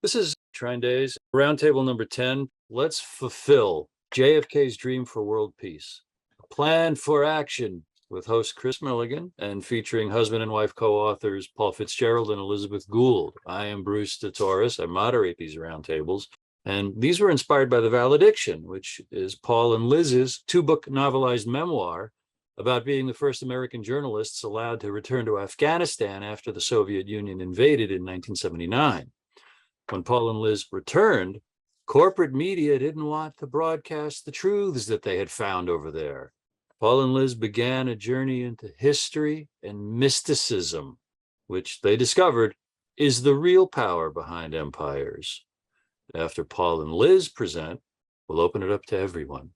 This is Trine Days, roundtable number 10. Let's fulfill JFK's dream for world peace. A plan for action with host Chris Milligan and featuring husband and wife co-authors Paul Fitzgerald and Elizabeth Gould. I am Bruce Tatoris. I moderate these roundtables. And these were inspired by the Valediction, which is Paul and Liz's two-book novelized memoir about being the first American journalists allowed to return to Afghanistan after the Soviet Union invaded in 1979. When Paul and Liz returned, corporate media didn't want to broadcast the truths that they had found over there. Paul and Liz began a journey into history and mysticism, which they discovered is the real power behind empires. After Paul and Liz present, we'll open it up to everyone.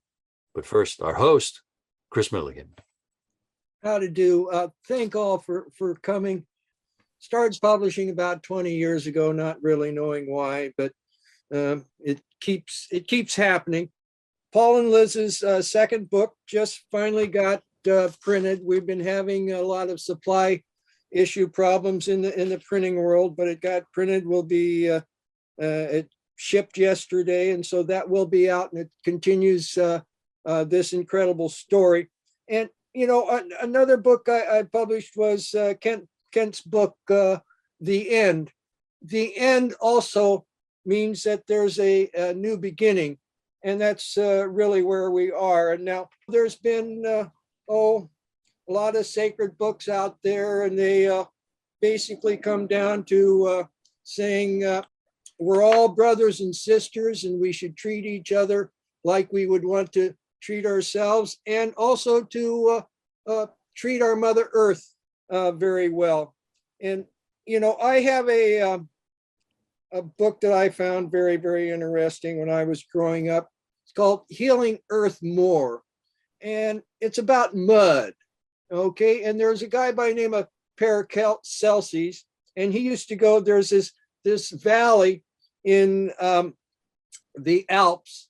But first, our host, Chris Milligan. How to do. Thank all for coming. Started publishing about 20 years ago, not really knowing why, but it keeps happening. Paul and Liz's second book just finally got printed. We've been having a lot of supply issue problems in the printing world, but it got printed. Will be it shipped yesterday, and so that will be out, and it continues this incredible story. And you know, another book I published was Kent's book, The End. The end also means that there's a new beginning, and that's really where we are. And now there's been a lot of sacred books out there, and they basically come down to saying we're all brothers and sisters, and we should treat each other like we would want to treat ourselves, and also to treat our Mother Earth very well. And you know, I have a book that I found very, very interesting when I was growing up. It's called Healing Earth More, and it's about mud. Okay, and there's a guy by the name of Paracelsus, and he used to go. There's this valley in the Alps.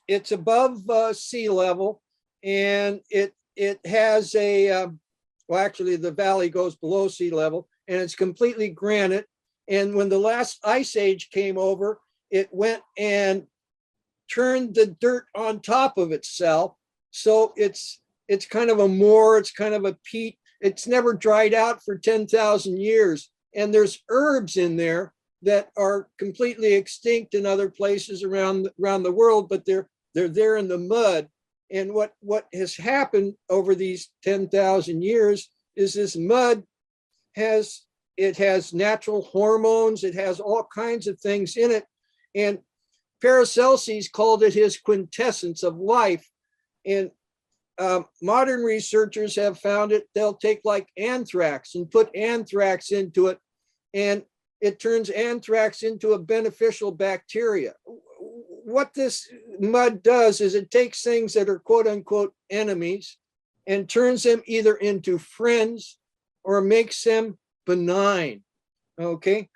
It's above sea level, and it has a well, actually, the valley goes below sea level, and it's completely granite. And when the last ice age came over, it went and turned the dirt on top of itself. So it's kind of a moor, it's kind of a peat. It's never dried out for 10,000 years. And there's herbs in there that are completely extinct in other places around the world, but they're there in the mud. And what has happened over these 10,000 years is this mud has natural hormones. It has all kinds of things in it. And Paracelsus called it his quintessence of life. And modern researchers have found it. They'll take like anthrax and put anthrax into it, and it turns anthrax into a beneficial bacteria. What this mud does is it takes things that are quote unquote enemies and turns them either into friends or makes them benign. Okay.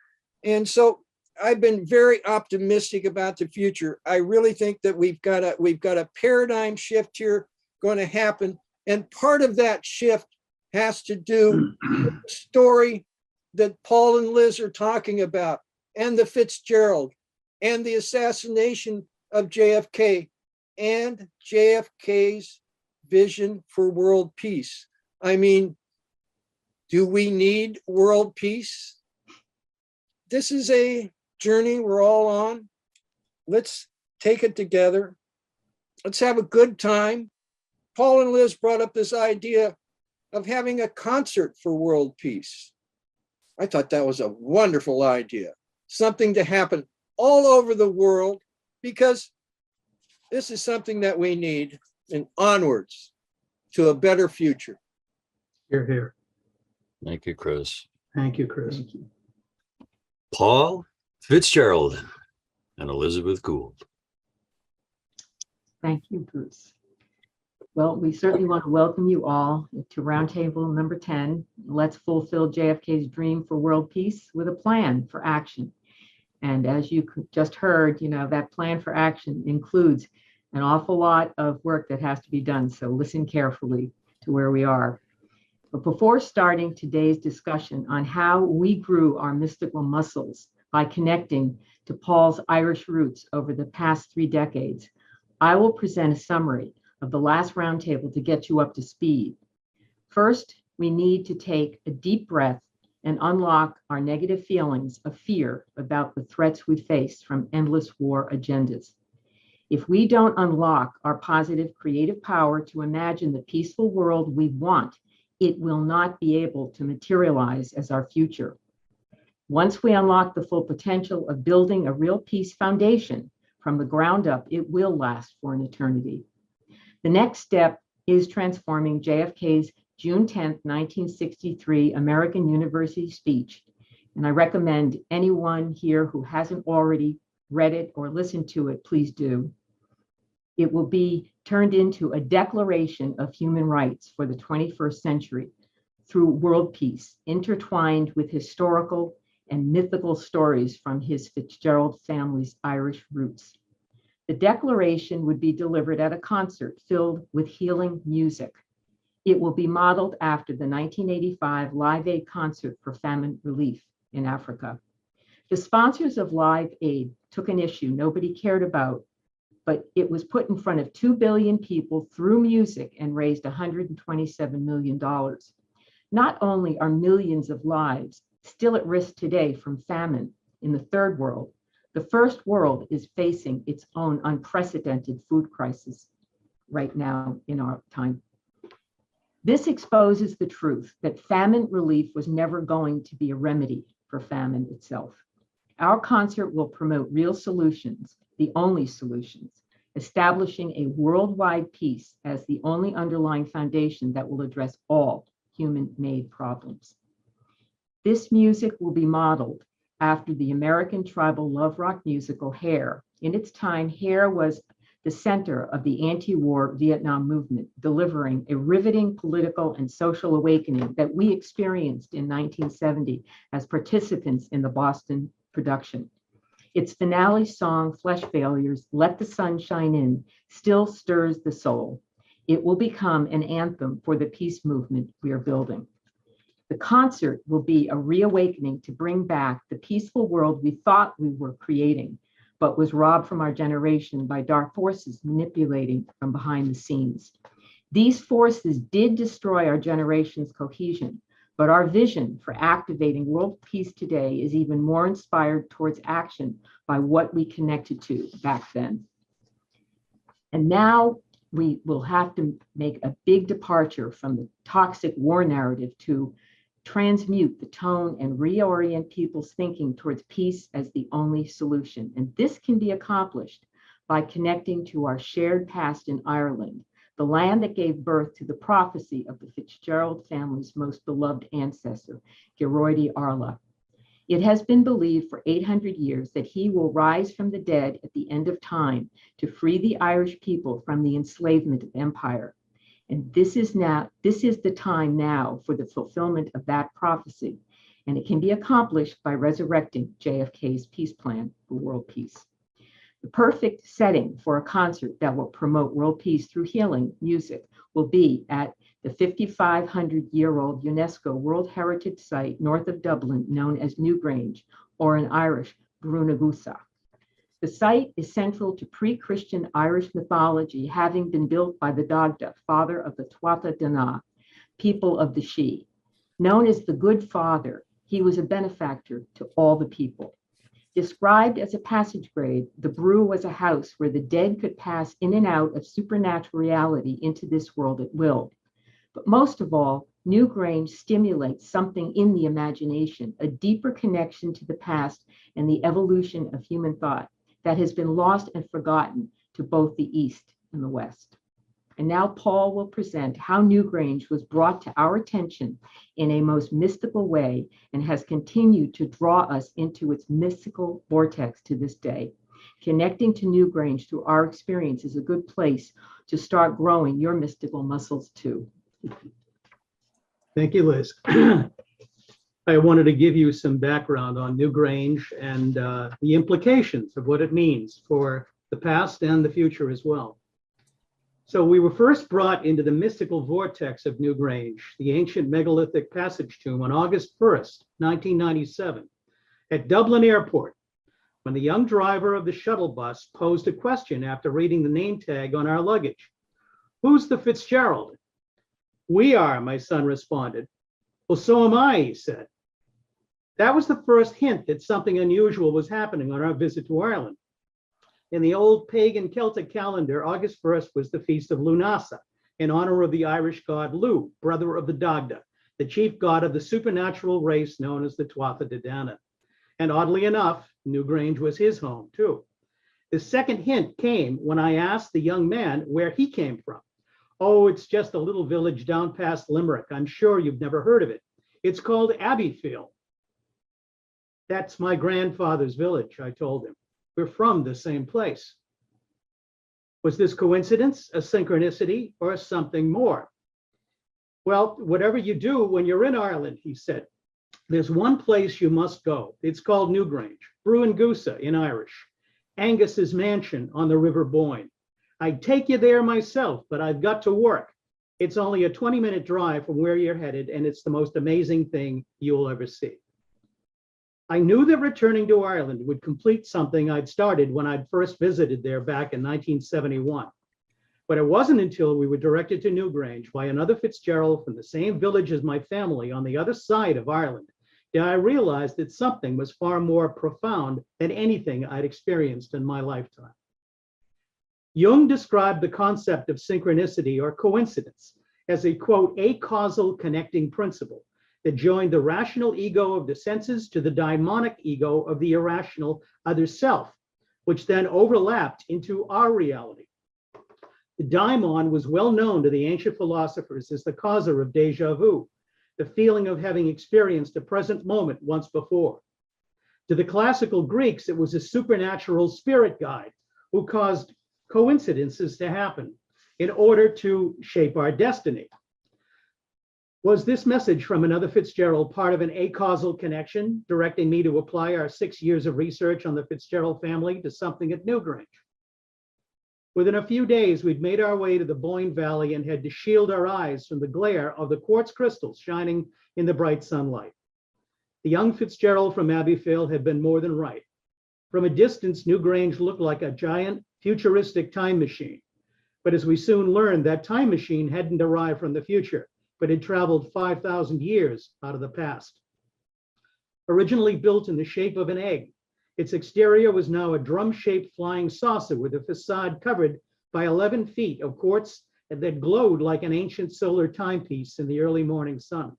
And so I've been very optimistic about the future. I really think that we've got a paradigm shift here going to happen. And part of that shift has to do with the story that Paul and Liz are talking about, and the Fitzgerald, and the assassination of JFK, and JFK's vision for world peace. I mean, do we need world peace? This is a journey we're all on. Let's take it together. Let's have a good time. Paul and Liz brought up this idea of having a concert for world peace. I thought that was a wonderful idea, something to happen all over the world, because this is something that we need, and onwards to a better future. Hear, hear. Thank you, Chris. Thank you, Chris. Thank you. Paul Fitzgerald and Elizabeth Gould. Thank you, Bruce. Well, we certainly want to welcome you all to Roundtable number 10. Let's fulfill JFK's dream for world peace with a plan for action. And as you just heard, you know, that plan for action includes an awful lot of work that has to be done. So listen carefully to where we are. But before starting today's discussion on how we grew our mystical muscles by connecting to Paul's Irish roots over the past 3 decades, I will present a summary of the last roundtable to get you up to speed. First, we need to take a deep breath and unlock our negative feelings of fear about the threats we face from endless war agendas. If we don't unlock our positive creative power to imagine the peaceful world we want, it will not be able to materialize as our future. Once we unlock the full potential of building a real peace foundation from the ground up, it will last for an eternity. The next step is transforming JFK's June 10th, 1963 American University speech. And I recommend anyone here who hasn't already read it or listened to it, please do. It will be turned into a declaration of human rights for the 21st century through world peace, intertwined with historical and mythical stories from his Fitzgerald family's Irish roots. The declaration would be delivered at a concert filled with healing music. It will be modeled after the 1985 Live Aid concert for famine relief in Africa. The sponsors of Live Aid took an issue nobody cared about, but it was put in front of 2 billion people through music and raised $127 million. Not only are millions of lives still at risk today from famine in the third world, the first world is facing its own unprecedented food crisis right now in our time. This exposes the truth that famine relief was never going to be a remedy for famine itself. Our concert will promote real solutions, the only solutions, establishing a worldwide peace as the only underlying foundation that will address all human-made problems. This music will be modeled after the American tribal love rock musical Hair. In its time, Hair was the center of the anti-war Vietnam movement, delivering a riveting political and social awakening that we experienced in 1970 as participants in the Boston production. Its finale song, Flesh Failures, Let the Sun Shine In, still stirs the soul. It will become an anthem for the peace movement we are building. The concert will be a reawakening to bring back the peaceful world we thought we were creating, but was robbed from our generation by dark forces manipulating from behind the scenes. These forces did destroy our generation's cohesion, but our vision for activating world peace today is even more inspired towards action by what we connected to back then. And now we will have to make a big departure from the toxic war narrative to transmute the tone and reorient people's thinking towards peace as the only solution. And this can be accomplished by connecting to our shared past in Ireland, the land that gave birth to the prophecy of the Fitzgerald family's most beloved ancestor, Geroidi Arla. It has been believed for 800 years that he will rise from the dead at the end of time to free the Irish people from the enslavement of empire. And this is the time now for the fulfillment of that prophecy. And it can be accomplished by resurrecting JFK's peace plan for world peace. The perfect setting for a concert that will promote world peace through healing music will be at the 5,500-year-old UNESCO World Heritage Site north of Dublin, known as Newgrange, or in Irish, Brunagusa. The site is central to pre-Christian Irish mythology, having been built by the Dagda, father of the Tuatha Dé Danann, people of the Shi. Known as the Good Father, he was a benefactor to all the people. Described as a passage grave, the Brew was a house where the dead could pass in and out of supernatural reality into this world at will. But most of all, Newgrange stimulates something in the imagination, a deeper connection to the past and the evolution of human thought that has been lost and forgotten to both the East and the West. And now Paul will present how Newgrange was brought to our attention in a most mystical way and has continued to draw us into its mystical vortex to this day. Connecting to Newgrange through our experience is a good place to start growing your mystical muscles too. Thank you, Liz. I wanted to give you some background on Newgrange and the implications of what it means for the past and the future as well. So we were first brought into the mystical vortex of Newgrange, the ancient megalithic passage tomb, on August 1st, 1997, at Dublin Airport when the young driver of the shuttle bus posed a question after reading the name tag on our luggage. "Who's the Fitzgerald?" "We are," my son responded. "Well, so am I," he said. That was the first hint that something unusual was happening on our visit to Ireland. In the old pagan Celtic calendar, August 1st was the feast of Lunasa, in honor of the Irish god Lu, brother of the Dagda, the chief god of the supernatural race known as the Tuatha De Danann. And oddly enough, Newgrange was his home too. The second hint came when I asked the young man where he came from. "Oh, it's just a little village down past Limerick. I'm sure you've never heard of it. It's called Abbeyfield." "That's my grandfather's village," I told him. "We're from the same place." Was this coincidence, a synchronicity, or something more? "Well, whatever you do when you're in Ireland," he said, "there's one place you must go. It's called Newgrange, Bruingusa in Irish, Angus's mansion on the River Boyne. I'd take you there myself, but I've got to work. It's only a 20-minute drive from where you're headed, and it's the most amazing thing you'll ever see." I knew that returning to Ireland would complete something I'd started when I'd first visited there back in 1971. But it wasn't until we were directed to Newgrange by another Fitzgerald from the same village as my family on the other side of Ireland that I realized that something was far more profound than anything I'd experienced in my lifetime. Jung described the concept of synchronicity or coincidence as a, quote, acausal connecting principle that joined the rational ego of the senses to the daimonic ego of the irrational other self, which then overlapped into our reality. The daimon was well known to the ancient philosophers as the causer of déjà vu, the feeling of having experienced a present moment once before. To the classical Greeks, it was a supernatural spirit guide who caused coincidences to happen in order to shape our destiny. Was this message from another Fitzgerald part of an acausal connection, directing me to apply our 6 years of research on the Fitzgerald family to something at Newgrange? Within a few days, we'd made our way to the Boyne Valley and had to shield our eyes from the glare of the quartz crystals shining in the bright sunlight. The young Fitzgerald from Abbeyfield had been more than right. From a distance, Newgrange looked like a giant, futuristic time machine. But as we soon learned, that time machine hadn't arrived from the future, but had traveled 5,000 years out of the past. Originally built in the shape of an egg, its exterior was now a drum-shaped flying saucer with a facade covered by 11 feet of quartz that glowed like an ancient solar timepiece in the early morning sun.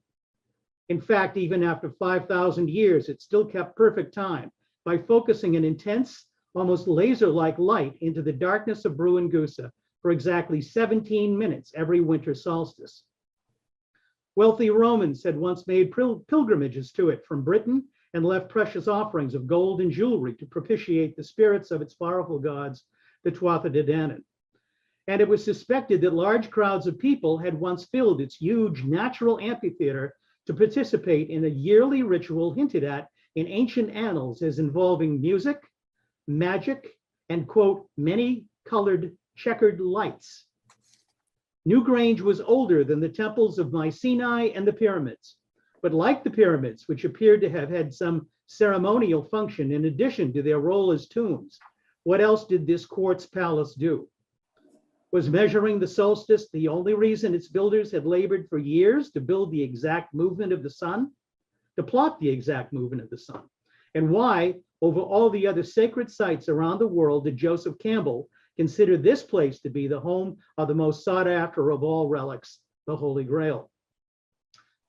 In fact, even after 5,000 years, it still kept perfect time by focusing an intense, almost laser-like light into the darkness of Bruingusa for exactly 17 minutes every winter solstice. Wealthy Romans had once made pilgrimages to it from Britain and left precious offerings of gold and jewelry to propitiate the spirits of its powerful gods, the Tuatha De Danann. And it was suspected that large crowds of people had once filled its huge natural amphitheater to participate in a yearly ritual hinted at in ancient annals as involving music, magic, and, quote, many-colored checkered lights. Newgrange was older than the temples of Mycenae and the pyramids, but like the pyramids, which appeared to have had some ceremonial function in addition to their role as tombs, what else did this quartz palace do? Was measuring the solstice the only reason its builders had labored for years to build the exact movement of the sun, to plot the exact movement of the sun? And why, over all the other sacred sites around the world, did Joseph Campbell consider this place to be the home of the most sought after of all relics, the Holy Grail?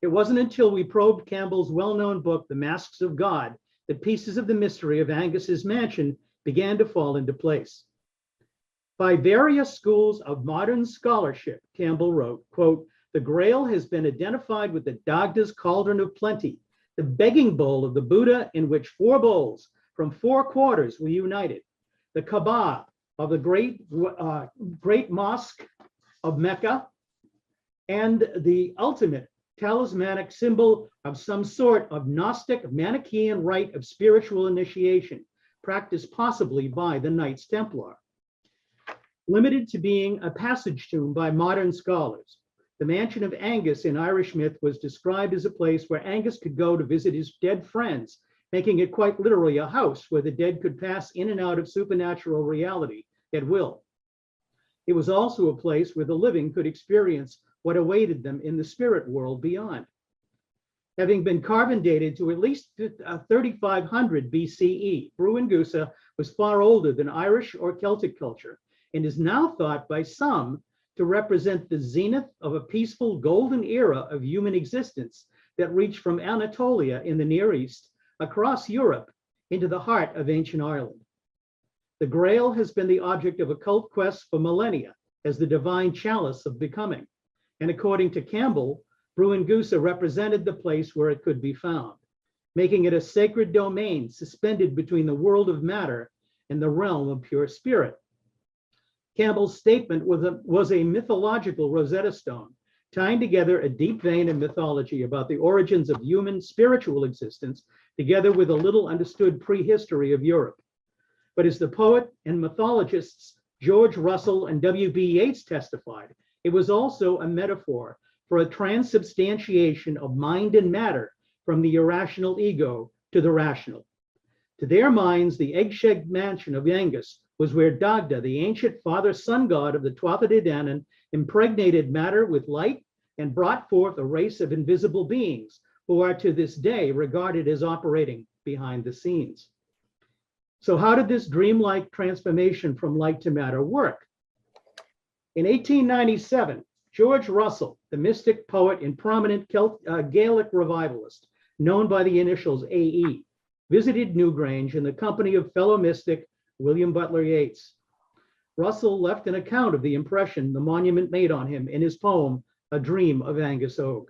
It wasn't until we probed Campbell's well-known book, The Masks of God, that pieces of the mystery of Angus's mansion began to fall into place. By various schools of modern scholarship, Campbell wrote, quote, the Grail has been identified with the Dagda's cauldron of plenty, the begging bowl of the Buddha in which 4 bowls from 4 quarters were united, the Kaaba of the great mosque of Mecca, and the ultimate talismanic symbol of some sort of Gnostic Manichaean rite of spiritual initiation, practiced possibly by the Knights Templar. Limited to being a passage tomb by modern scholars, the mansion of Angus in Irish myth was described as a place where Angus could go to visit his dead friends making it quite literally a house where the dead could pass in and out of supernatural reality at will. It was also a place where the living could experience what awaited them in the spirit world beyond. Having been carbon dated to at least 3500 BCE, Bruingusa was far older than Irish or Celtic culture and is now thought by some to represent the zenith of a peaceful golden era of human existence that reached from Anatolia in the Near East across Europe into the heart of ancient Ireland. The Grail has been the object of occult quests for millennia as the divine chalice of becoming. And according to Campbell, Bruingusa represented the place where it could be found, making it a sacred domain suspended between the world of matter and the realm of pure spirit. Campbell's statement was a mythological Rosetta Stone, tying together a deep vein of mythology about the origins of human spiritual existence, together with a little understood prehistory of Europe. But as the poet and mythologists George Russell and W.B. Yeats testified, it was also a metaphor for a transubstantiation of mind and matter from the irrational ego to the rational. To their minds, the egg-shaped mansion of Angus was where Dagda, the ancient father-son god of the Tuatha De Danann, impregnated matter with light and brought forth a race of invisible beings who are to this day regarded as operating behind the scenes. So how did this dreamlike transformation from light to matter work? In 1897, George Russell, the mystic poet and prominent Gaelic revivalist, known by the initials AE, visited Newgrange in the company of fellow mystic William Butler Yeats. Russell left an account of the impression the monument made on him in his poem, A Dream of Angus Og.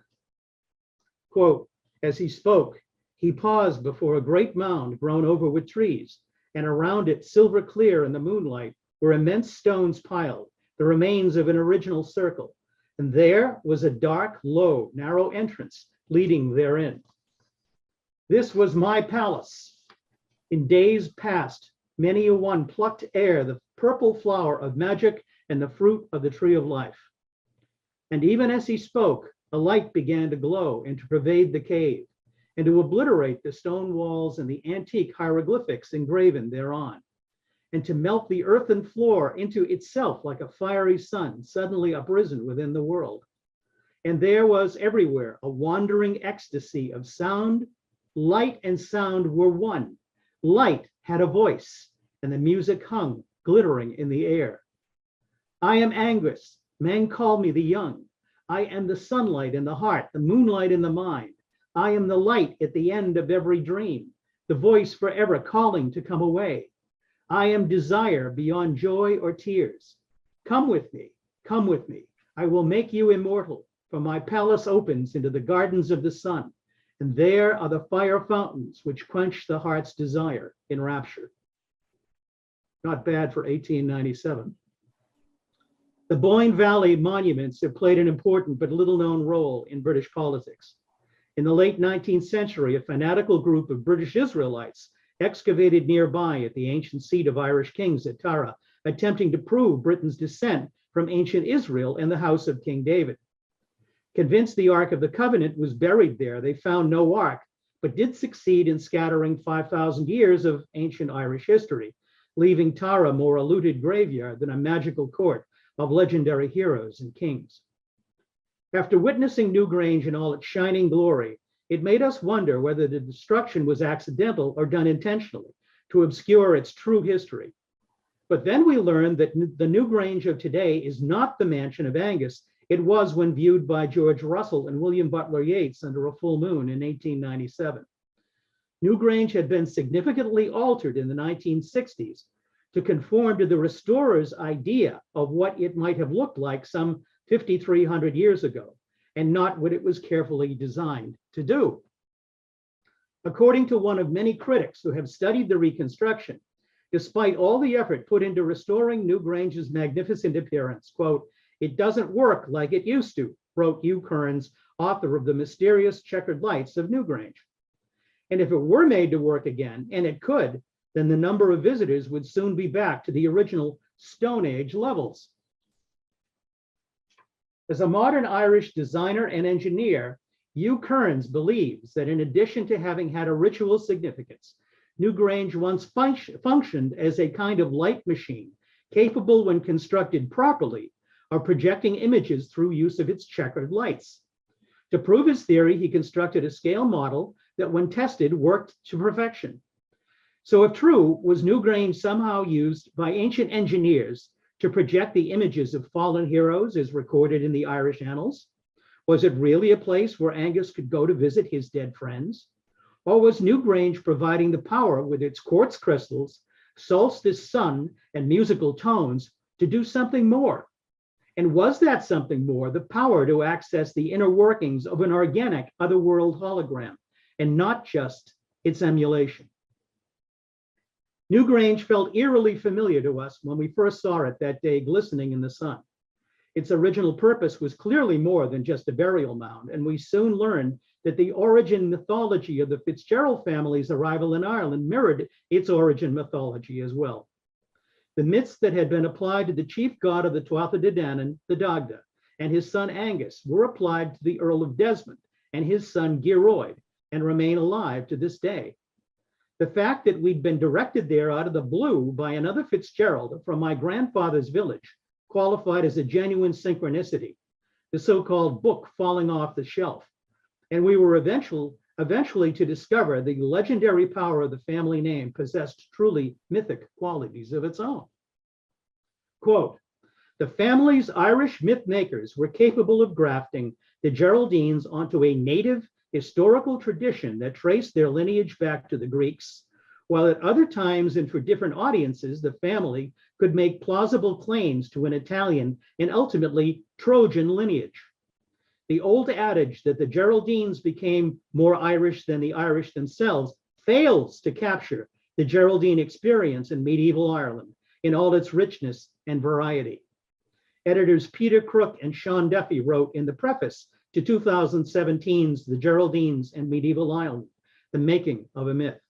Quote, as he spoke, he paused before a great mound grown over with trees, and around it, silver clear in the moonlight, were immense stones piled, the remains of an original circle. And there was a dark, low, narrow entrance leading therein. This was my palace. In days past, many a one plucked ere the purple flower of magic and the fruit of the tree of life. And even as he spoke, a light began to glow and to pervade the cave, and to obliterate the stone walls and the antique hieroglyphics engraven thereon, and to melt the earthen floor into itself like a fiery sun suddenly uprisen within the world. And there was everywhere a wandering ecstasy of sound. Light and sound were one. Light had a voice, and the music hung, glittering in the air. I am Angus, men call me the young. I am the sunlight in the heart, the moonlight in the mind. I am the light at the end of every dream, the voice forever calling to come away. I am desire beyond joy or tears. Come with me, come with me. I will make you immortal, for my palace opens into the gardens of the sun, and there are the fire fountains which quench the heart's desire in rapture. Not bad for 1897. The Boyne Valley monuments have played an important but little known role in British politics. In the late 19th century, a fanatical group of British Israelites excavated nearby at the ancient seat of Irish kings at Tara, attempting to prove Britain's descent from ancient Israel and the house of King David. Convinced the Ark of the Covenant was buried there, they found no ark, but did succeed in scattering 5,000 years of ancient Irish history, leaving Tara more a looted graveyard than a magical court of legendary heroes and kings. After witnessing Newgrange in all its shining glory, it made us wonder whether the destruction was accidental or done intentionally to obscure its true history. But then we learned that the Newgrange of today is not the mansion of Angus it was when viewed by George Russell and William Butler Yeats under a full moon in 1897. Newgrange had been significantly altered in the 1960s to conform to the restorer's idea of what it might have looked like some 5,300 years ago, and not what it was carefully designed to do. According to one of many critics who have studied the reconstruction, despite all the effort put into restoring Newgrange's magnificent appearance, quote, "It doesn't work like it used to," wrote Hugh Kearns, author of The Mysterious Checkered Lights of Newgrange. And if it were made to work again, and it could, then the number of visitors would soon be back to the original Stone Age levels. As a modern Irish designer and engineer, Hugh Kearns believes that in addition to having had a ritual significance, Newgrange once functioned as a kind of light machine, capable when constructed properly of projecting images through use of its checkered lights. To prove his theory, he constructed a scale model that when tested worked to perfection. So if true, was Newgrange somehow used by ancient engineers to project the images of fallen heroes as recorded in the Irish annals? Was it really a place where Angus could go to visit his dead friends? Or was Newgrange providing the power with its quartz crystals, solstice sun, and musical tones to do something more? And was that something more the power to access the inner workings of an organic otherworld hologram, and not just its emulation? Newgrange felt eerily familiar to us when we first saw it that day glistening in the sun. Its original purpose was clearly more than just a burial mound, and we soon learned that the origin mythology of the Fitzgerald family's arrival in Ireland mirrored its origin mythology as well. The myths that had been applied to the chief god of the Tuatha De Danann, the Dagda, and his son Angus were applied to the Earl of Desmond and his son Gearoid, and remain alive to this day. The fact that we'd been directed there out of the blue by another Fitzgerald from my grandfather's village qualified as a genuine synchronicity, the so-called book falling off the shelf. And we were eventually to discover the legendary power of the family name possessed truly mythic qualities of its own. Quote, the family's Irish myth makers were capable of grafting the Geraldines onto a native historical tradition that traced their lineage back to the Greeks, while at other times and for different audiences, the family could make plausible claims to an Italian and ultimately Trojan lineage. The old adage that the Geraldines became more Irish than the Irish themselves fails to capture the Geraldine experience in medieval Ireland in all its richness and variety. Editors Peter Crook and Sean Duffy wrote in the preface to 2017's The Geraldines and Medieval Ireland, The Making of a Myth.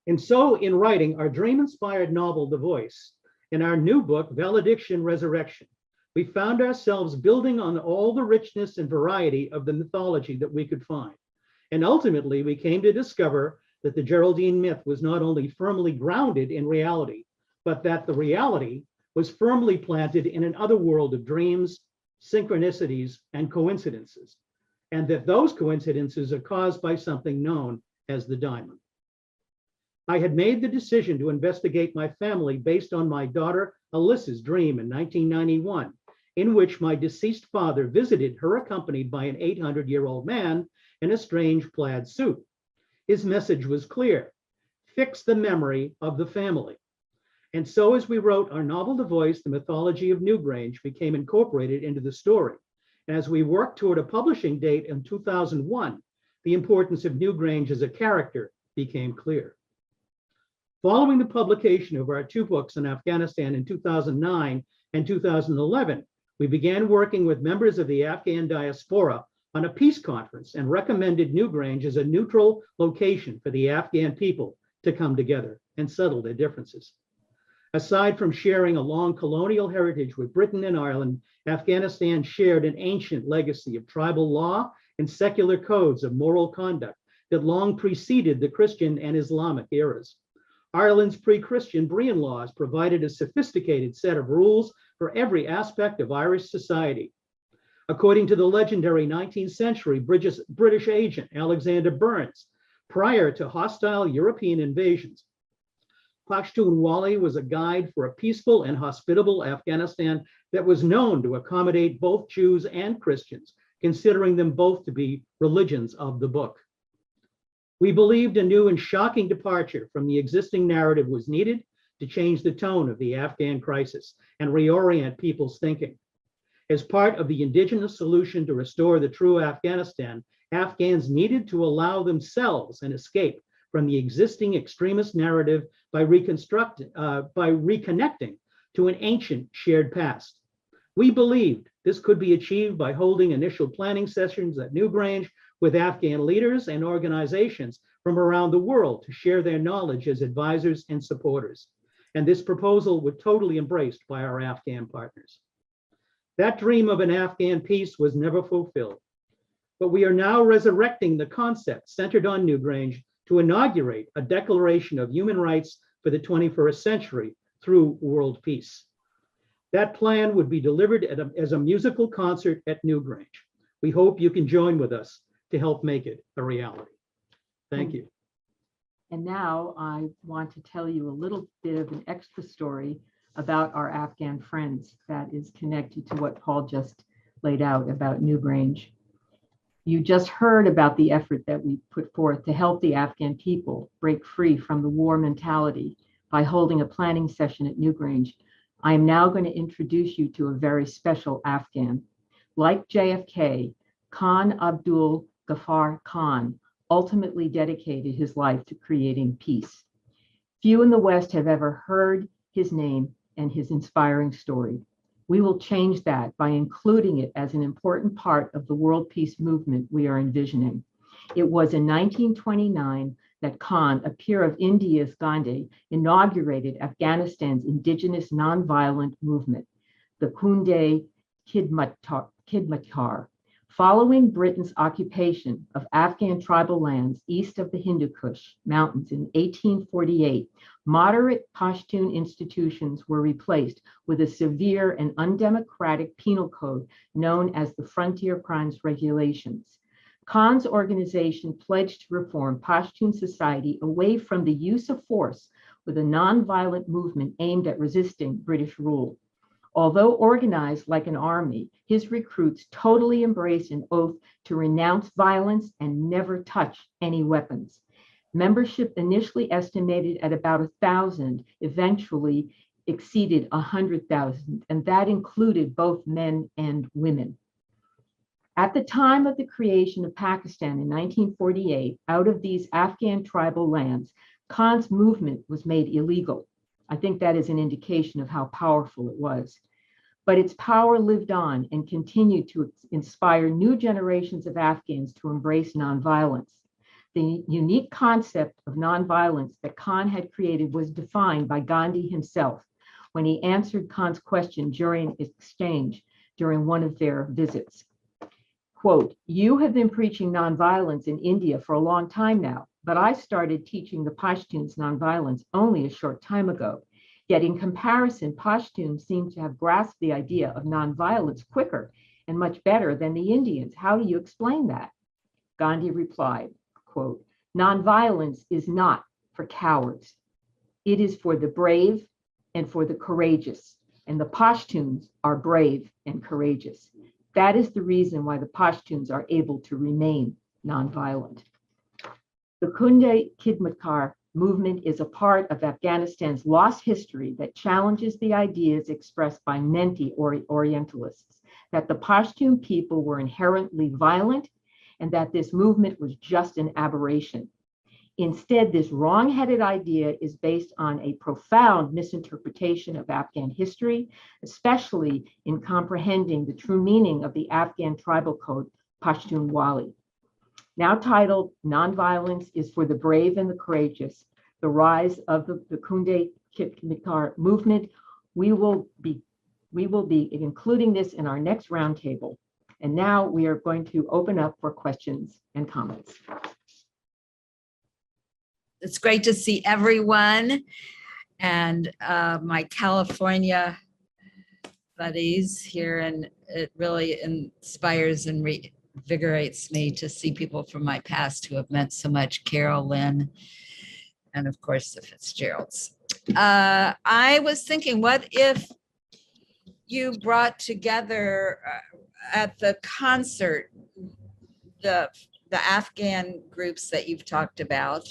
And so in writing our dream-inspired novel, The Voice, and our new book, Valediction, Resurrection, we found ourselves building on all the richness and variety of the mythology that we could find. And ultimately, we came to discover that the Geraldine myth was not only firmly grounded in reality, but that the reality was firmly planted in an other world of dreams, synchronicities, and coincidences, and that those coincidences are caused by something known as the diamond. I had made the decision to investigate my family based on my daughter Alyssa's dream in 1991, in which my deceased father visited her accompanied by an 800-year-old man in a strange plaid suit. His message was clear: fix the memory of the family. And so as we wrote our novel, The Voice, the mythology of Newgrange became incorporated into the story. And as we worked toward a publishing date in 2001, the importance of Newgrange as a character became clear. Following the publication of our two books on Afghanistan in 2009 and 2011, we began working with members of the Afghan diaspora on a peace conference and recommended Newgrange as a neutral location for the Afghan people to come together and settle their differences. Aside from sharing a long colonial heritage with Britain and Ireland, Afghanistan shared an ancient legacy of tribal law and secular codes of moral conduct that long preceded the Christian and Islamic eras. Ireland's pre-Christian Brehon laws provided a sophisticated set of rules for every aspect of Irish society. According to the legendary 19th century British agent Alexander Burns, prior to hostile European invasions, Pashtunwali was a guide for a peaceful and hospitable Afghanistan that was known to accommodate both Jews and Christians, considering them both to be religions of the book. We believed a new and shocking departure from the existing narrative was needed to change the tone of the Afghan crisis and reorient people's thinking. As part of the indigenous solution to restore the true Afghanistan, Afghans needed to allow themselves an escape from the existing extremist narrative by reconnecting to an ancient shared past. We believed this could be achieved by holding initial planning sessions at Newgrange with Afghan leaders and organizations from around the world to share their knowledge as advisors and supporters. And this proposal was totally embraced by our Afghan partners. That dream of an Afghan peace was never fulfilled. but we are now resurrecting the concept centered on Newgrange to inaugurate a declaration of human rights for the 21st century through world peace. That plan would be delivered as a musical concert at Newgrange. We hope you can join with us to help make it a reality. Thank you. And now I want to tell you a little bit of an extra story about our Afghan friends that is connected to what Paul just laid out about Newgrange. You just heard about the effort that we put forth to help the Afghan people break free from the war mentality by holding a planning session at Newgrange. I am now going to introduce you to a very special Afghan. Like JFK, Khan Abdul Ghaffar Khan ultimately dedicated his life to creating peace. Few in the West have ever heard his name and his inspiring story. We will change that by including it as an important part of the world peace movement we are envisioning. It was in 1929 that Khan, a peer of India's Gandhi, inaugurated Afghanistan's indigenous nonviolent movement, the Kunde Khidmatkar. Following Britain's occupation of Afghan tribal lands east of the Hindu Kush Mountains in 1848, moderate Pashtun institutions were replaced with a severe and undemocratic penal code known as the Frontier Crimes Regulations. Khan's organization pledged to reform Pashtun society away from the use of force with a nonviolent movement aimed at resisting British rule. Although organized like an army, his recruits totally embraced an oath to renounce violence and never touch any weapons. Membership, initially estimated at about 1,000, eventually exceeded 100,000, and that included both men and women. At the time of the creation of Pakistan in 1948, out of these Afghan tribal lands, Khan's movement was made illegal. I think that is an indication of how powerful it was. But its power lived on and continued to inspire new generations of Afghans to embrace nonviolence. The unique concept of nonviolence that Khan had created was defined by Gandhi himself when he answered Khan's question during exchange during one of their visits. Quote, "You have been preaching nonviolence in India for a long time now, but I started teaching the Pashtuns nonviolence only a short time ago. Yet in comparison, Pashtuns seem to have grasped the idea of nonviolence quicker and much better than the Indians. How do you explain that?" Gandhi replied, quote, "Nonviolence is not for cowards. It is for the brave and for the courageous. And the Pashtuns are brave and courageous. That is the reason why the Pashtuns are able to remain nonviolent." The Kunde Khidmatkar movement is a part of Afghanistan's lost history that challenges the ideas expressed by many Orientalists that the Pashtun people were inherently violent and that this movement was just an aberration. Instead, this wrong-headed idea is based on a profound misinterpretation of Afghan history, especially in comprehending the true meaning of the Afghan tribal code, Pashtunwali. Now titled "Nonviolence is for the Brave and the Courageous, the Rise of the Kunde Khidmatkar Movement," we will be including this in our next roundtable. And now we are going to open up for questions and comments. It's great to see everyone and my California buddies here, and it really inspires and invigorates me to see people from my past who have meant so much, Carol, Lynn, and of course the Fitzgeralds. I was thinking, what if you brought together at the concert the Afghan groups that you've talked about,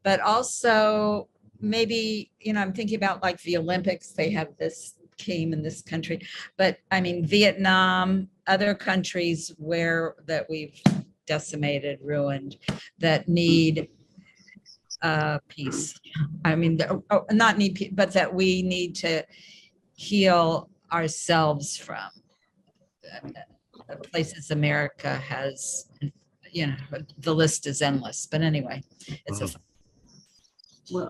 but also maybe, I'm thinking about like the Olympics, they have this team in this country, but I mean, Vietnam, other countries that we've decimated, ruined, that need peace. I mean, not need peace, but that we need to heal ourselves from. The places America has, the list is endless, but anyway, it's Well,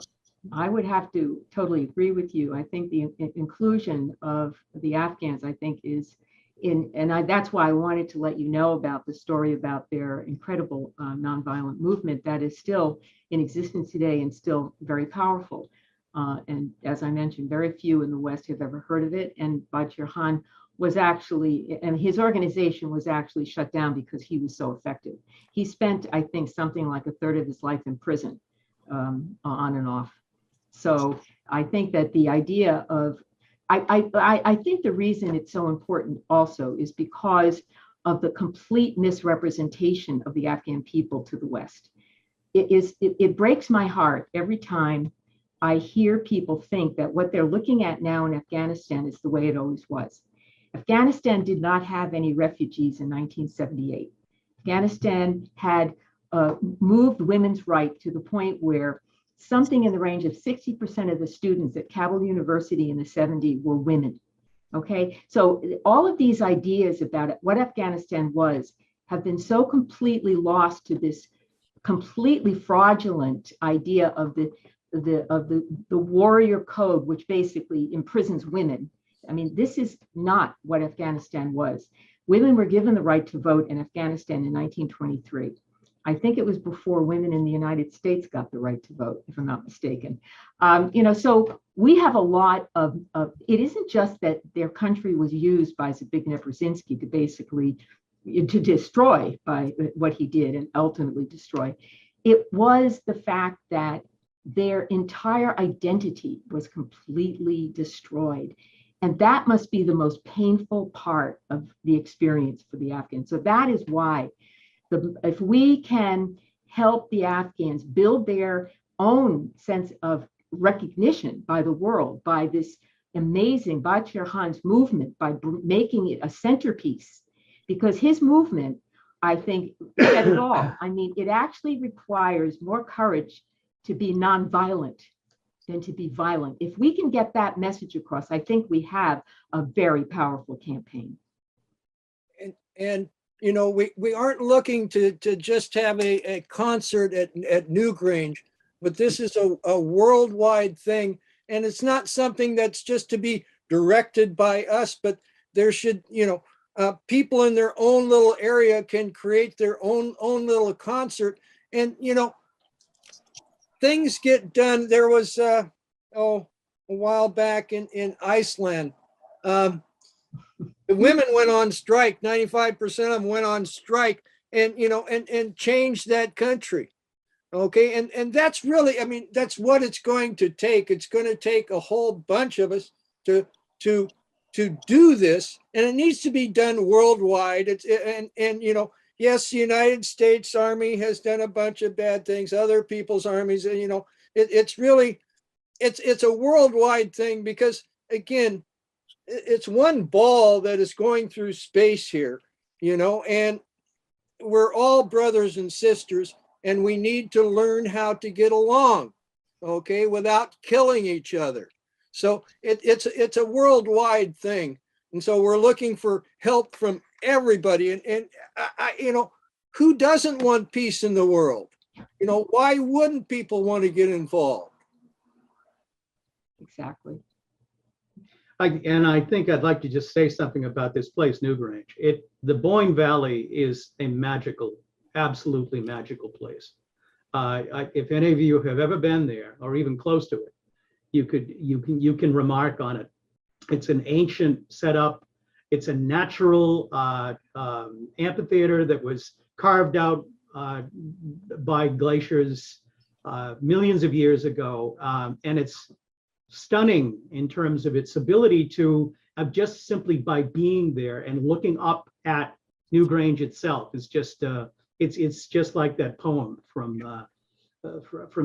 I would have to totally agree with you. I think the inclusion of the Afghans, I think, is That's why I wanted to let you know about the story about their incredible nonviolent movement that is still in existence today and still very powerful. And as I mentioned, very few in the West have ever heard of it. And Bachir Han was actually, and his organization was actually shut down because he was so effective. He spent, I think, something like a third of his life in prison, on and off. So I think that the idea of, I think the reason it's so important also is because of the complete misrepresentation of the Afghan people to the West. It breaks my heart every time I hear people think that what they're looking at now in Afghanistan is the way it always was. Afghanistan did not have any refugees in 1978. Afghanistan had moved women's right to the point where something in the range of 60% of the students at Kabul University in the 70s were women. Okay, so all of these ideas about what Afghanistan was have been so completely lost to this completely fraudulent idea of the warrior code, which basically imprisons women. I mean, this is not what Afghanistan was. Women were given the right to vote in Afghanistan in 1923. I think it was before women in the United States got the right to vote, if I'm not mistaken. So we have a lot of, it isn't just that their country was used by Zbigniew Brzezinski to basically, to destroy by what he did and ultimately destroy. It was the fact that their entire identity was completely destroyed. And that must be the most painful part of the experience for the Afghans. So that is why if we can help the Afghans build their own sense of recognition by the world, by this amazing Bachir Han's movement, by making it a centerpiece, because his movement, I think, said it all. I mean, it actually requires more courage to be nonviolent than to be violent. If we can get that message across, I think we have a very powerful campaign. And you know, we aren't looking to just have a concert at Newgrange, but this is a worldwide thing. And it's not something that's just to be directed by us, but there should, people in their own little area can create their own little concert. And, things get done. There was, a while back in Iceland, the women went on strike. 95% of them went on strike, and changed that country. Okay, and that's really, I mean, that's what it's going to take. It's going to take a whole bunch of us to do this, and it needs to be done worldwide. Yes, the United States Army has done a bunch of bad things. Other people's armies, and it's really, it's a worldwide thing, because again, it's one ball that is going through space here, and we're all brothers and sisters, and we need to learn how to get along, okay, without killing each other. So it's a worldwide thing. And so we're looking for help from everybody. And who doesn't want peace in the world? Why wouldn't people want to get involved? Exactly. I think I'd like to just say something about this place, Newgrange. The Boyne Valley is a magical, absolutely magical place. If any of you have ever been there or even close to it, you can remark on it. It's an ancient setup. It's a natural amphitheater that was carved out by glaciers millions of years ago, and it's stunning in terms of its ability to just simply by being there and looking up at Newgrange itself is just it's just like that poem from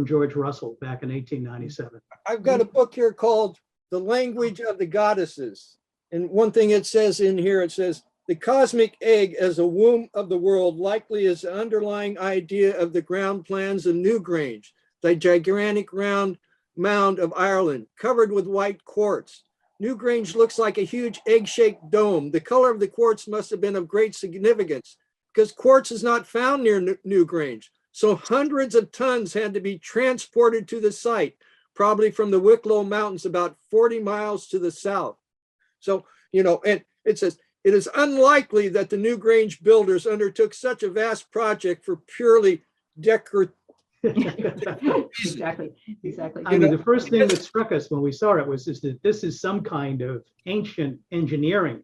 George Russell back in 1897. I've got a book here called The Language of the Goddesses, and one thing it says in here, it says the cosmic egg as a womb of the world likely is the underlying idea of the ground plans of Newgrange, the gigantic round mound of Ireland covered with white quartz. Newgrange looks like a huge egg-shaped dome. The color of the quartz must have been of great significance because quartz is not found near Newgrange. So hundreds of tons had to be transported to the site, probably from the Wicklow Mountains about 40 miles to the south. So, and it says, it is unlikely that the Newgrange builders undertook such a vast project for purely decorative. Exactly, exactly. I mean, the first thing that struck us when we saw it was that this is some kind of ancient engineering.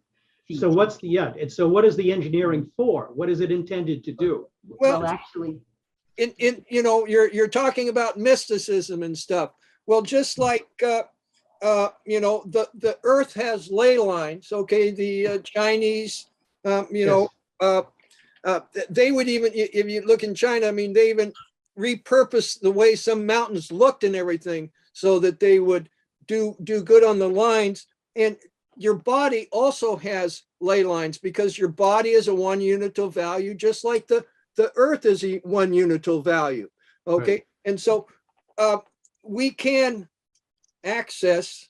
So what's the, yeah, and so what is the engineering for? What is it intended to do? Well, actually, You know, you're talking about mysticism and stuff. Well, just like you know, the Earth has ley lines. Okay, the Chinese, you know, they would even, if you look in China, I mean, they even repurposed the way some mountains looked and everything so that they would do good on the lines. And your body also has ley lines because your body is a one unital value, just like the Earth is a one unital value. Okay, Right. and so we can access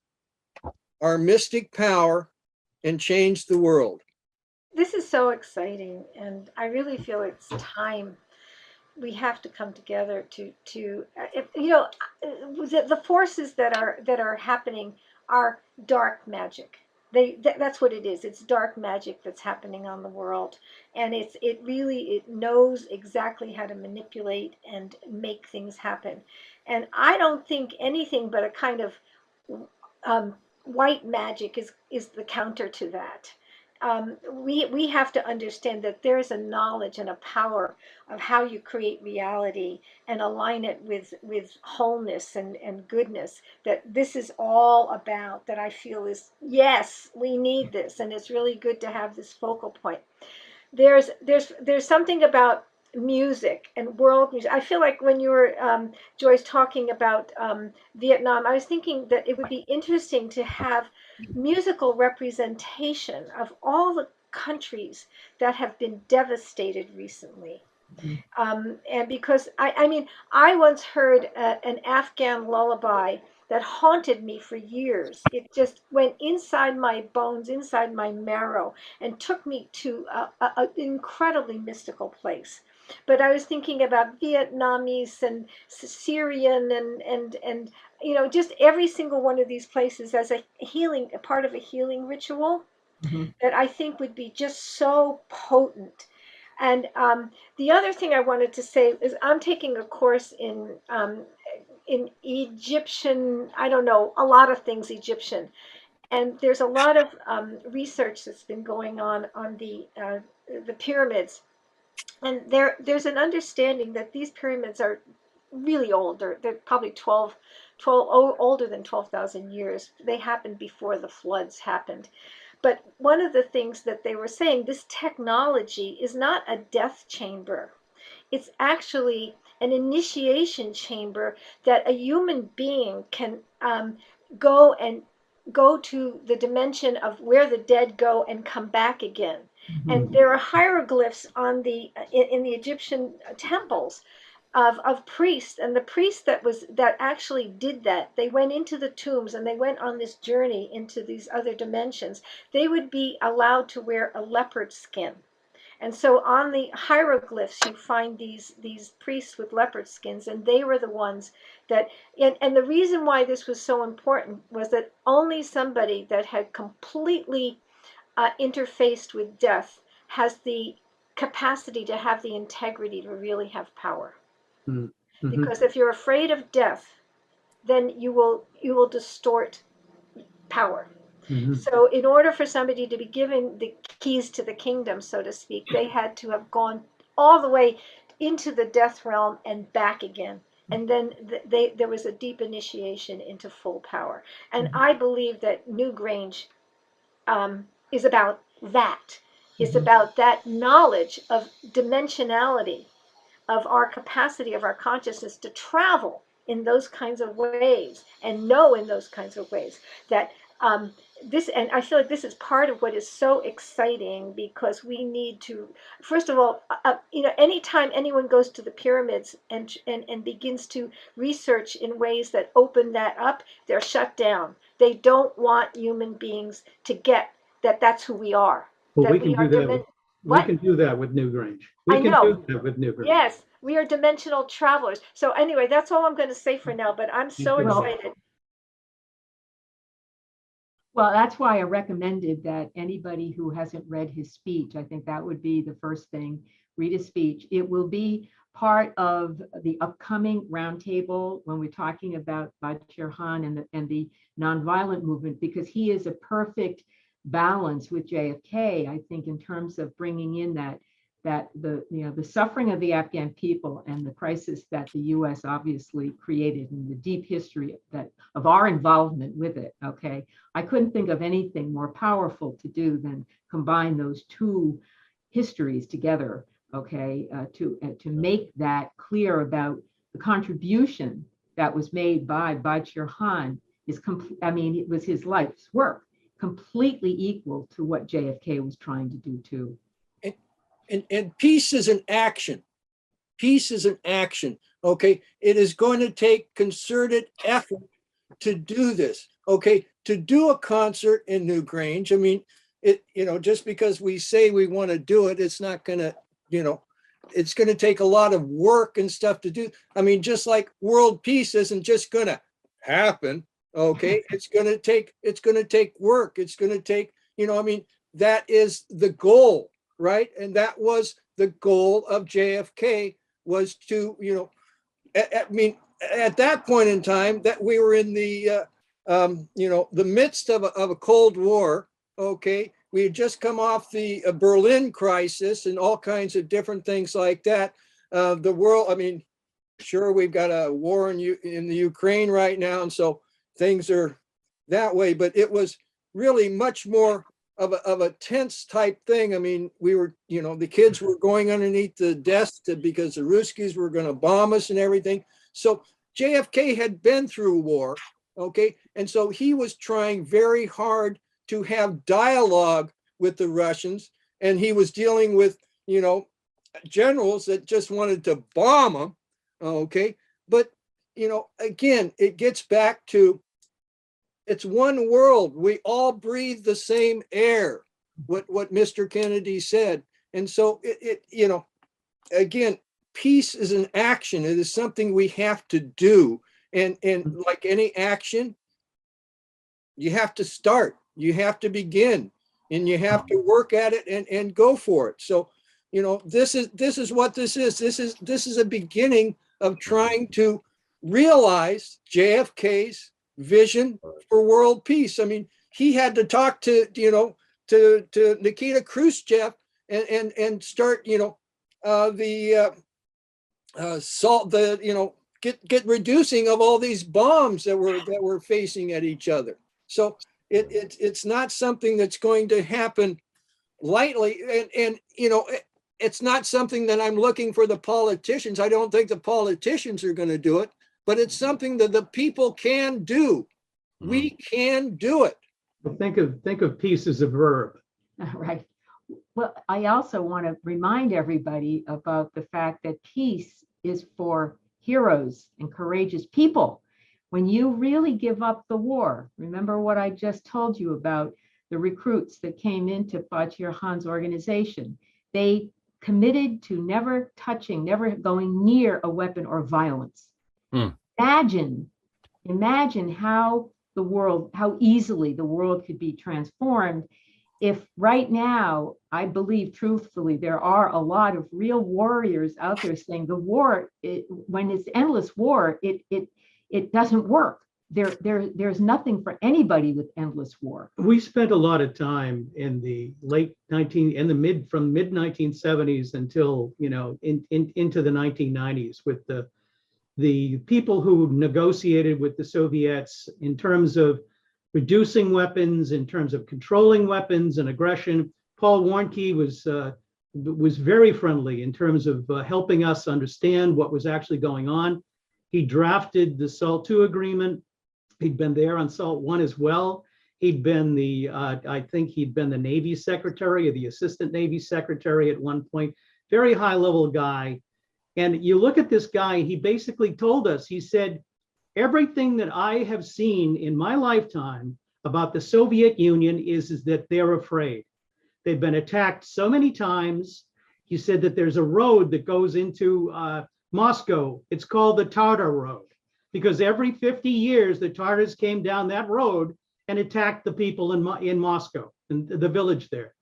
our mystic power and change the world. This is so exciting, and I really feel it's time we have to come together to you know, the forces that are happening are dark magic. That's what it is. It's dark magic that's happening on the world, and it really knows exactly how to manipulate and make things happen. And I don't think anything but a kind of white magic is the counter to that. We have to understand that there is a knowledge and a power of how you create reality and align it with wholeness and goodness, that this is all about, that I feel is, yes, we need this, and it's really good to have this focal point. There's something about music and world music. I feel like when you were, Joyce, talking about Vietnam, I was thinking that it would be interesting to have musical representation of all the countries that have been devastated recently. And because I mean, I once heard an Afghan lullaby that haunted me for years. It just went inside my bones, inside my marrow, and took me to an incredibly mystical place. But I was thinking about Vietnamese and Syrian and you know, just every single one of these places as a healing, a part of a healing ritual that I think would be just so potent. And the other thing I wanted to say is I'm taking a course in Egyptian, I don't know, a lot of things Egyptian. And there's a lot of research that's been going on the pyramids. And there's an understanding that these pyramids are really old. They're probably 12 older than 12,000 years. They happened before the floods happened. But one of the things that they were saying, this technology is not a death chamber. It's actually an initiation chamber that a human being can go to the dimension of where the dead go and come back again. And there are hieroglyphs on in the Egyptian temples of priests, and the priests that actually did that, they went into the tombs and they went on this journey into these other dimensions. They would be allowed to wear a leopard skin. And so on the hieroglyphs, you find these priests with leopard skins, and they were the ones that, and the reason why this was so important was that only somebody that had completely interfaced with death has the capacity to have the integrity to really have power. Because if you're afraid of death, then you will distort power. So in order for somebody to be given the keys to the kingdom, so to speak, they had to have gone all the way into the death realm and back again. And then there was a deep initiation into full power. And I believe that Newgrange is about that. It's about that knowledge of dimensionality, of our capacity of our consciousness to travel in those kinds of ways and know in those kinds of ways that this, and I feel like this is part of what is so exciting, because we need to, first of all, you know, anytime anyone goes to the pyramids and begins to research in ways that open that up, they're shut down. They don't want human beings to get that that's who we are. Well, that we can do that. We can do that with Newgrange. We I can know. do that with Newgrange. Yes, we are dimensional travelers. So anyway, that's all I'm going to say for now, but I'm so Well, excited. Well, that's why I recommended that anybody who hasn't read his speech, I think that would be the first thing, read his speech. It will be part of the upcoming roundtable when we're talking about Bachir Han and the nonviolent movement, because he is a perfect balance with JFK, I think, in terms of bringing in that the suffering of the Afghan people and the crisis that the U.S. obviously created and the deep history of our involvement with it. Okay, I couldn't think of anything more powerful to do than combine those two histories together. Okay, to make that clear about the contribution that was made by Bachir Han is complete. I mean, it was his life's work, completely equal to what JFK was trying to do too. And peace is an action. Peace is an action. Okay. It is going to take concerted effort to do this. Okay. To do a concert in Newgrange. I mean, just because we say we want to do it, it's not going to, it's going to take a lot of work and stuff to do. I mean, just like world peace isn't just going to happen. Okay. It's going to take work. It's going to take, that is the goal. Right. And that was the goal of JFK, was to, at that point in time that we were in the midst of a Cold War. OK, we had just come off the Berlin crisis and all kinds of different things like that. The world, sure, we've got a war in the Ukraine right now. And so things are that way. But it was really much more of a tense type thing. I mean, we were, the kids were going underneath the desk because the Ruskies were going to bomb us and everything. So JFK had been through war, okay? And so he was trying very hard to have dialogue with the Russians, and he was dealing with, generals that just wanted to bomb him, okay? But, again, it gets back to, it's one world. We all breathe the same air, what Mr. Kennedy said. And so again, peace is an action. It is something we have to do. And like any action, you have to start, you have to begin, and you have to work at it and go for it. So, this is what this is. This is a beginning of trying to realize JFK's vision for world peace. I mean, he had to talk to Nikita Khrushchev and start get reducing of all these bombs that we're facing at each other. So it's not something that's going to happen lightly, and it's not something that I'm looking for the politicians. I don't think the politicians are going to do it. But it's something that the people can do. We can do it. Think of peace as a verb. Right. Well, I also want to remind everybody about the fact that peace is for heroes and courageous people. When you really give up the war, remember what I just told you about the recruits that came into Bachir Han's organization. They committed to never touching, never going near a weapon or violence. Imagine how easily the world could be transformed if right now, I believe truthfully, there are a lot of real warriors out there saying the war, when it's endless war, it doesn't work. There's nothing for anybody with endless war. We spent a lot of time in the from mid 1970s until into the 1990s with the people who negotiated with the Soviets in terms of reducing weapons, in terms of controlling weapons and aggression. Paul Warnke was very friendly in terms of helping us understand what was actually going on. He drafted the SALT II agreement. He'd been there on SALT I as well. He'd been I think he'd been the Navy secretary or the assistant Navy secretary at one point, very high level guy. And you look at this guy, he basically told us, he said, everything that I have seen in my lifetime about the Soviet Union is that they're afraid. They've been attacked so many times. He said that there's a road that goes into Moscow. It's called the Tartar Road, because every 50 years, the Tartars came down that road and attacked the people in Moscow, in the village there.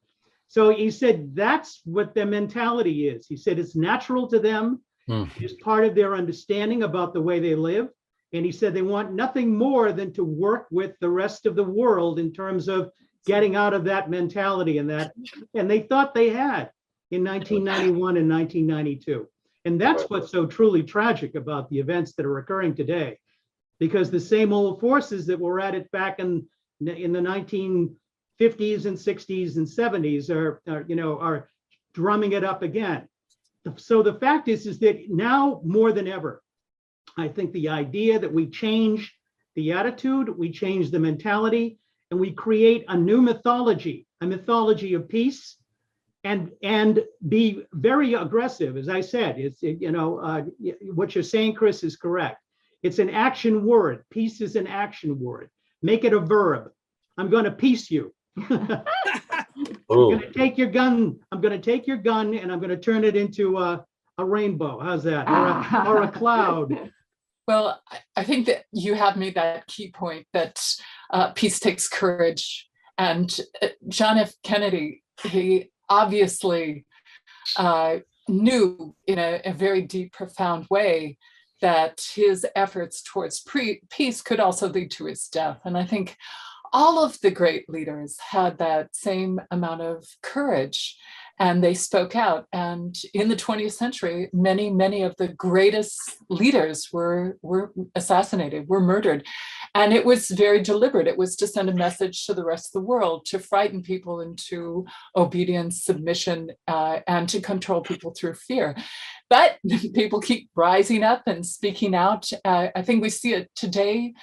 So he said that's what their mentality is. He said it's natural to them. It's part of their understanding about the way they live. And he said they want nothing more than to work with the rest of the world in terms of getting out of that mentality and they thought they had in 1991 and 1992. And that's what's so truly tragic about the events that are occurring today, because the same old forces that were at it back in the 1950s and 60s and 70s are drumming it up again. So the fact is that now more than ever, I think the idea that we change the attitude, we change the mentality, and we create a new mythology, a mythology of peace, and be very aggressive. As I said, what you're saying, Chris, is correct. It's an action word. Peace is an action word. Make it a verb. I'm going to peace you. I'm going to take your gun. I'm going to take your gun and I'm going to turn it into a rainbow. How's that? Or a cloud. Well, I think that you have made that key point that peace takes courage. And John F. Kennedy, he obviously knew in a very deep, profound way that his efforts towards peace could also lead to his death. And I think all of the great leaders had that same amount of courage, and they spoke out. And in the 20th century, many of the greatest leaders were assassinated, were murdered. And it was very deliberate. It was to send a message to the rest of the world, to frighten people into obedience, submission, and to control people through fear. But people keep rising up and speaking out. I think we see it today.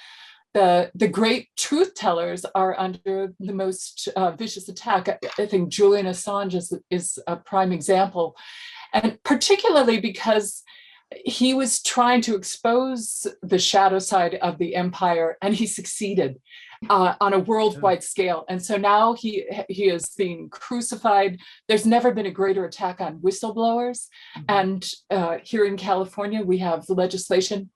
The great truth tellers are under the most vicious attack. I think Julian Assange is a prime example, and particularly because he was trying to expose the shadow side of the empire, and he succeeded on a worldwide scale. And so now he is being crucified. There's never been a greater attack on whistleblowers. And here in California, we have the legislation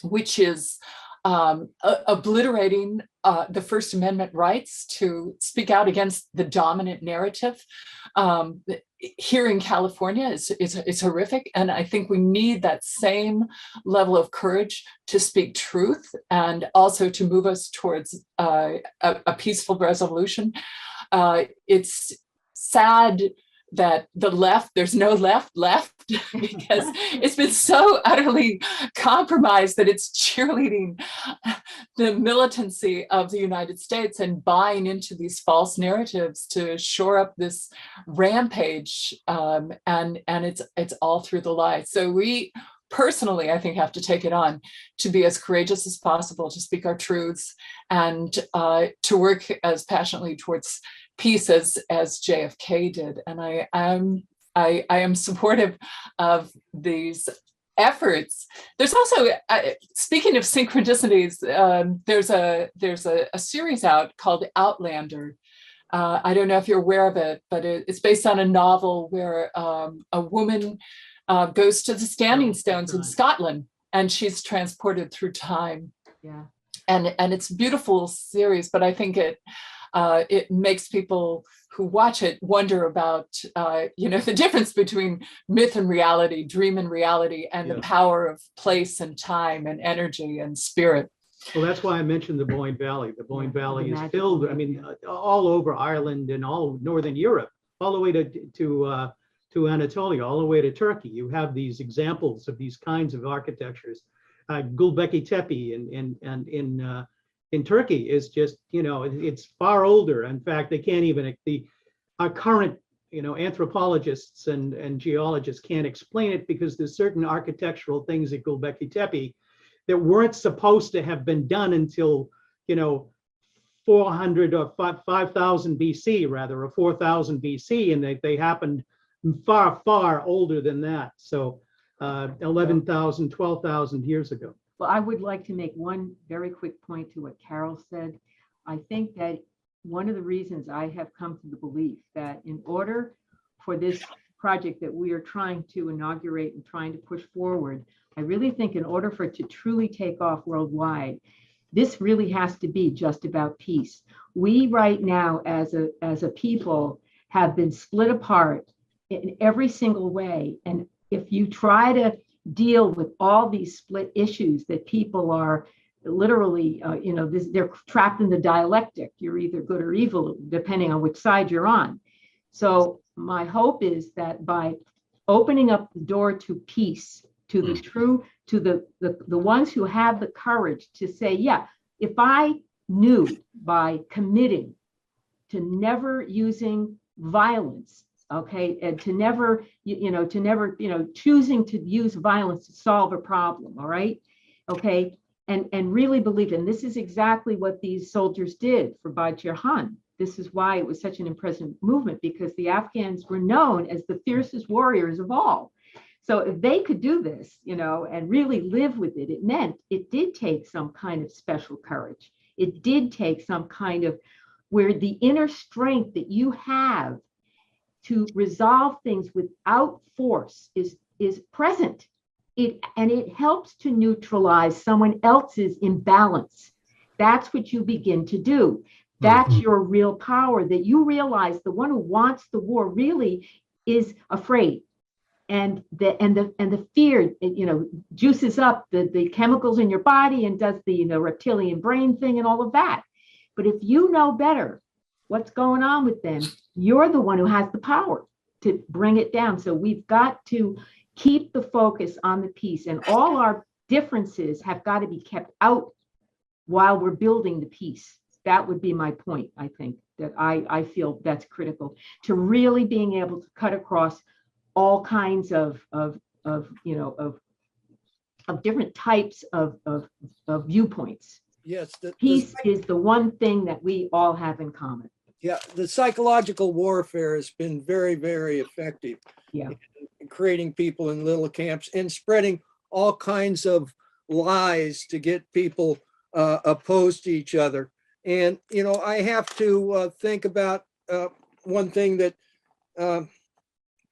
which is obliterating the First Amendment rights to speak out against the dominant narrative. Here in California is horrific, and I think we need that same level of courage to speak truth and also to move us towards a peaceful resolution. It's sad that the left, there's no left because it's been so utterly compromised that it's cheerleading the militancy of the United States and buying into these false narratives to shore up this rampage, and it's all through the lie. So we personally, I think, have to take it on to be as courageous as possible, to speak our truths, and to work as passionately towards peace as JFK did. And I am supportive of these efforts. There's also, speaking of synchronicities, there's a series out called Outlander. I don't know if you're aware of it, but it's based on a novel where a woman goes to the Standing Stones in Scotland, and she's transported through time. Yeah. And it's a beautiful series, but I think it makes people who watch it wonder about, the difference between myth and reality, dream and reality, and the power of place and time and energy and spirit. Well, that's why I mentioned the Boyne Valley. The Boyne Valley is filled, all over Ireland and all of Northern Europe, all the way to Anatolia, all the way to Turkey. You have these examples of these kinds of architectures. Gulbekli Tepe in Turkey is just, it's far older. In fact, they can't even, our current, anthropologists and geologists can't explain it, because there's certain architectural things at Gulbekli Tepe that weren't supposed to have been done until, 400 or 5,000 BC rather, or 4,000 BC, and they happened far older than that. So 11,000, 12,000 years ago. Well, I would like to make one very quick point to what Carol said. I think that one of the reasons I have come to the belief that in order for this project that we are trying to inaugurate and trying to push forward, I really think in order for it to truly take off worldwide, this really has to be just about peace. We right now, as a people, have been split apart in every single way. And if you try to deal with all these split issues that people are literally, they're trapped in the dialectic. You're either good or evil, depending on which side you're on. So my hope is that by opening up the door to peace, to the true, to the ones who have the courage to say, yeah, if I knew by committing to never using violence, okay, and to never choosing to use violence to solve a problem, all right, okay, and really believe, and this is exactly what these soldiers did for Bajirhan. This is why it was such an impressive movement, because the Afghans were known as the fiercest warriors of all. So if they could do this, and really live with it, it meant it did take some kind of special courage. It did take some kind of where the inner strength that you have to resolve things without force is present. It helps to neutralize someone else's imbalance. That's what you begin to do. That's your real power, that you realize the one who wants the war really is afraid. And the fear, juices up the chemicals in your body and does the reptilian brain thing and all of that. But if you know better what's going on with them, you're the one who has the power to bring it down. So we've got to keep the focus on the peace, and all our differences have got to be kept out while we're building the peace. That would be my point. I think that I feel that's critical to really being able to cut across all kinds of different types of viewpoints. Yes, Peace is the one thing that we all have in common. Yeah, the psychological warfare has been very, very effective. Yeah. In creating people in little camps and spreading all kinds of lies to get people opposed to each other. And, I have to think about one thing that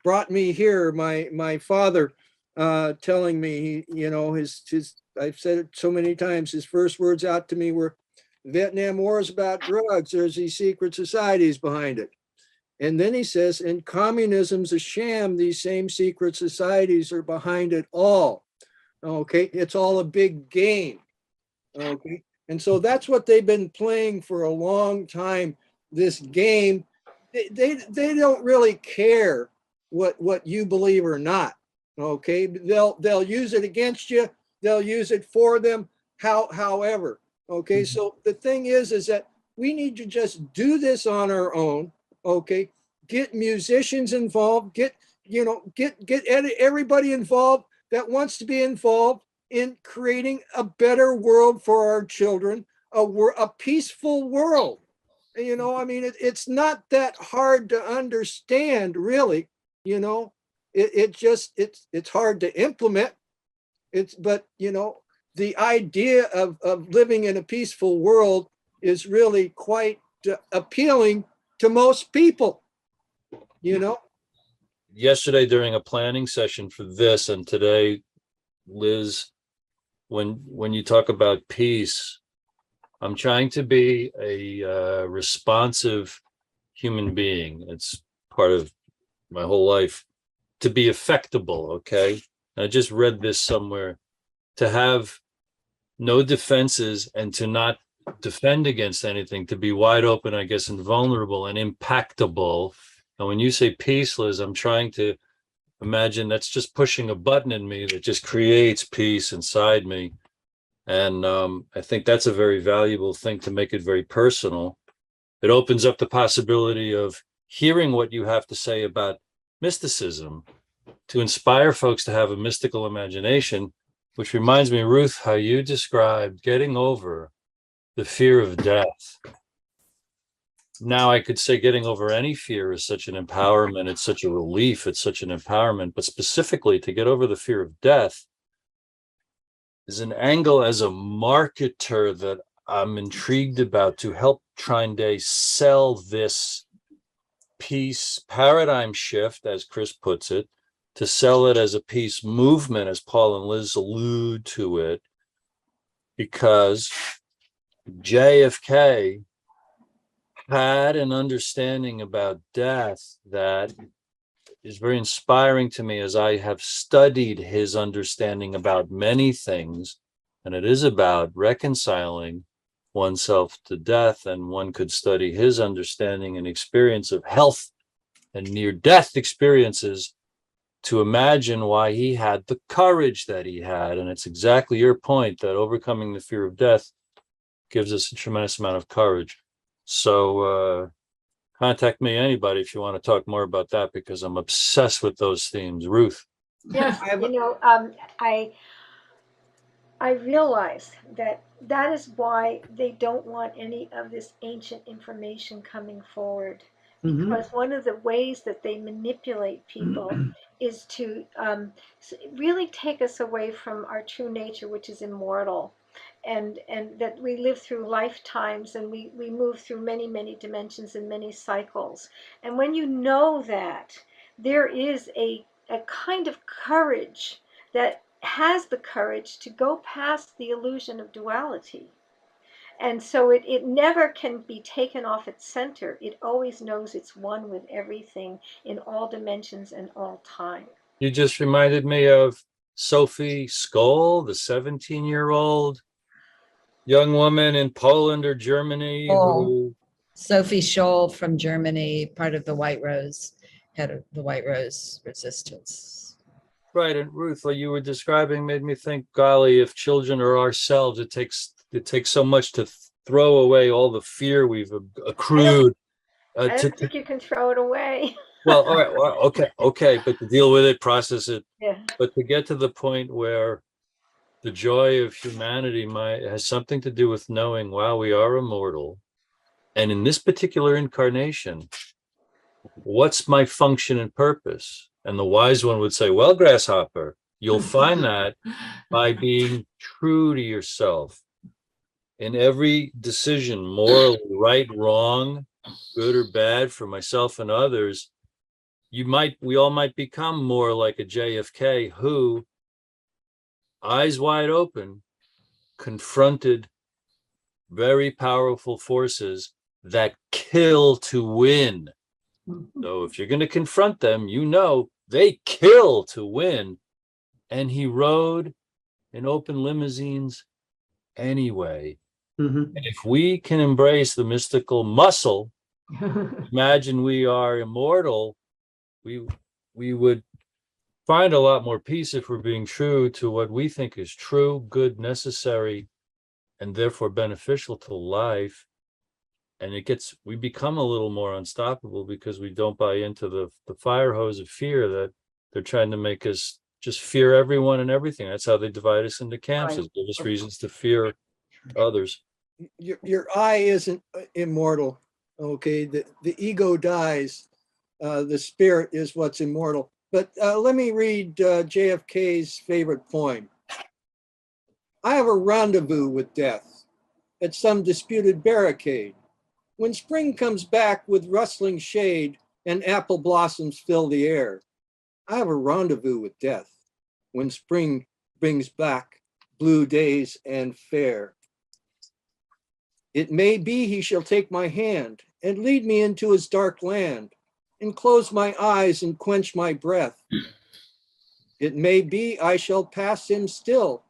brought me here. My father telling me, his I've said it so many times, his first words out to me were, Vietnam War is about drugs. There's these secret societies behind it. And then he says, and communism's a sham. These same secret societies are behind it all. Okay, it's all a big game. Okay, and so that's what they've been playing for a long time. This game, they don't really care what you believe or not. Okay, they'll use it against you. They'll use it for them. However, okay. So the thing is that we need to just do this on our own. Okay, get musicians involved. Get everybody involved that wants to be involved in creating a better world for our children, a peaceful world. It's not that hard to understand, really. It's hard to implement. But the idea of living in a peaceful world is really quite appealing to most people. Yesterday during a planning session for this, and today, Liz, when you talk about peace, I'm trying to be a responsive human being. It's part of my whole life to be affectable. Okay. I just read this somewhere, to have no defenses and to not defend against anything, to be wide open, I guess, and vulnerable and impactable. And when you say peace, Liz, I'm trying to imagine that's just pushing a button in me that just creates peace inside me. And I think that's a very valuable thing, to make it very personal. It opens up the possibility of hearing what you have to say about mysticism, to inspire folks to have a mystical imagination, which reminds me, Ruth, how you described getting over the fear of death. Now I could say getting over any fear is such an empowerment. It's such a relief. It's such an empowerment. But specifically to get over the fear of death is an angle as a marketer that I'm intrigued about, to help Trinde sell this peace paradigm shift, as Chris puts it, to sell it as a peace movement, as Paul and Liz allude to it, because JFK had an understanding about death that is very inspiring to me as I have studied his understanding about many things. And it is about reconciling oneself to death. And one could study his understanding and experience of health and near-death experiences to imagine why he had the courage that he had. And it's exactly your point that overcoming the fear of death gives us a tremendous amount of courage. So contact me, anybody, if you want to talk more about that, because I'm obsessed with those themes. Ruth. Yes, I have- you know, I realize that that is why they don't want any of this ancient information coming forward. Mhm. Because one of the ways that they manipulate people is to really take us away from our true nature, which is immortal, and that we live through lifetimes, and we move through many dimensions and many cycles. And when you know that, there is a kind of courage that has the courage to go past the illusion of duality. And so it never can be taken off its center. It always knows it's one with everything in all dimensions and all time. You just reminded me of Sophie Skoll, the 17-year-old young woman in Poland or Germany who, Sophie Scholl from Germany, part of the White Rose, head of the White Rose resistance. right, and Ruth, what you were describing made me think, golly, if children are ourselves, it takes so much to throw away all the fear we've accrued. I don't think you can throw it away. Well, all right, well, okay, but to deal with it, process it, Yeah. but to get to the point where the joy of humanity has something to do with knowing, wow, we are immortal. And in this particular incarnation, what's my function and purpose? And the wise one would say, well, grasshopper, you'll find that by being true to yourself in every decision, moral, right, wrong, good or bad for myself and others. We all might become more like a JFK who, eyes wide open, confronted very powerful forces that kill to win. So if you're going to confront them, they kill to win. And he rode in open limousines anyway. Mhm. And if we can embrace the mystical muscle, imagine we are immortal, we would find a lot more peace if we're being true to what we think is true, good, necessary, and therefore beneficial to life. And we become a little more unstoppable because we don't buy into the fire hose of fear that they're trying to make us just fear everyone and everything. That's how they divide us into camps, is give us reasons to fear others. Your I isn't immortal. Okay, the ego dies. The spirit is what's immortal. But let me read JFK's favorite poem. I have a rendezvous with death at some disputed barricade. When spring comes back with rustling shade and apple blossoms fill the air, I have a rendezvous with death when spring brings back blue days and fair. It may be he shall take my hand and lead me into his dark land and close my eyes and quench my breath. It may be I shall pass him still.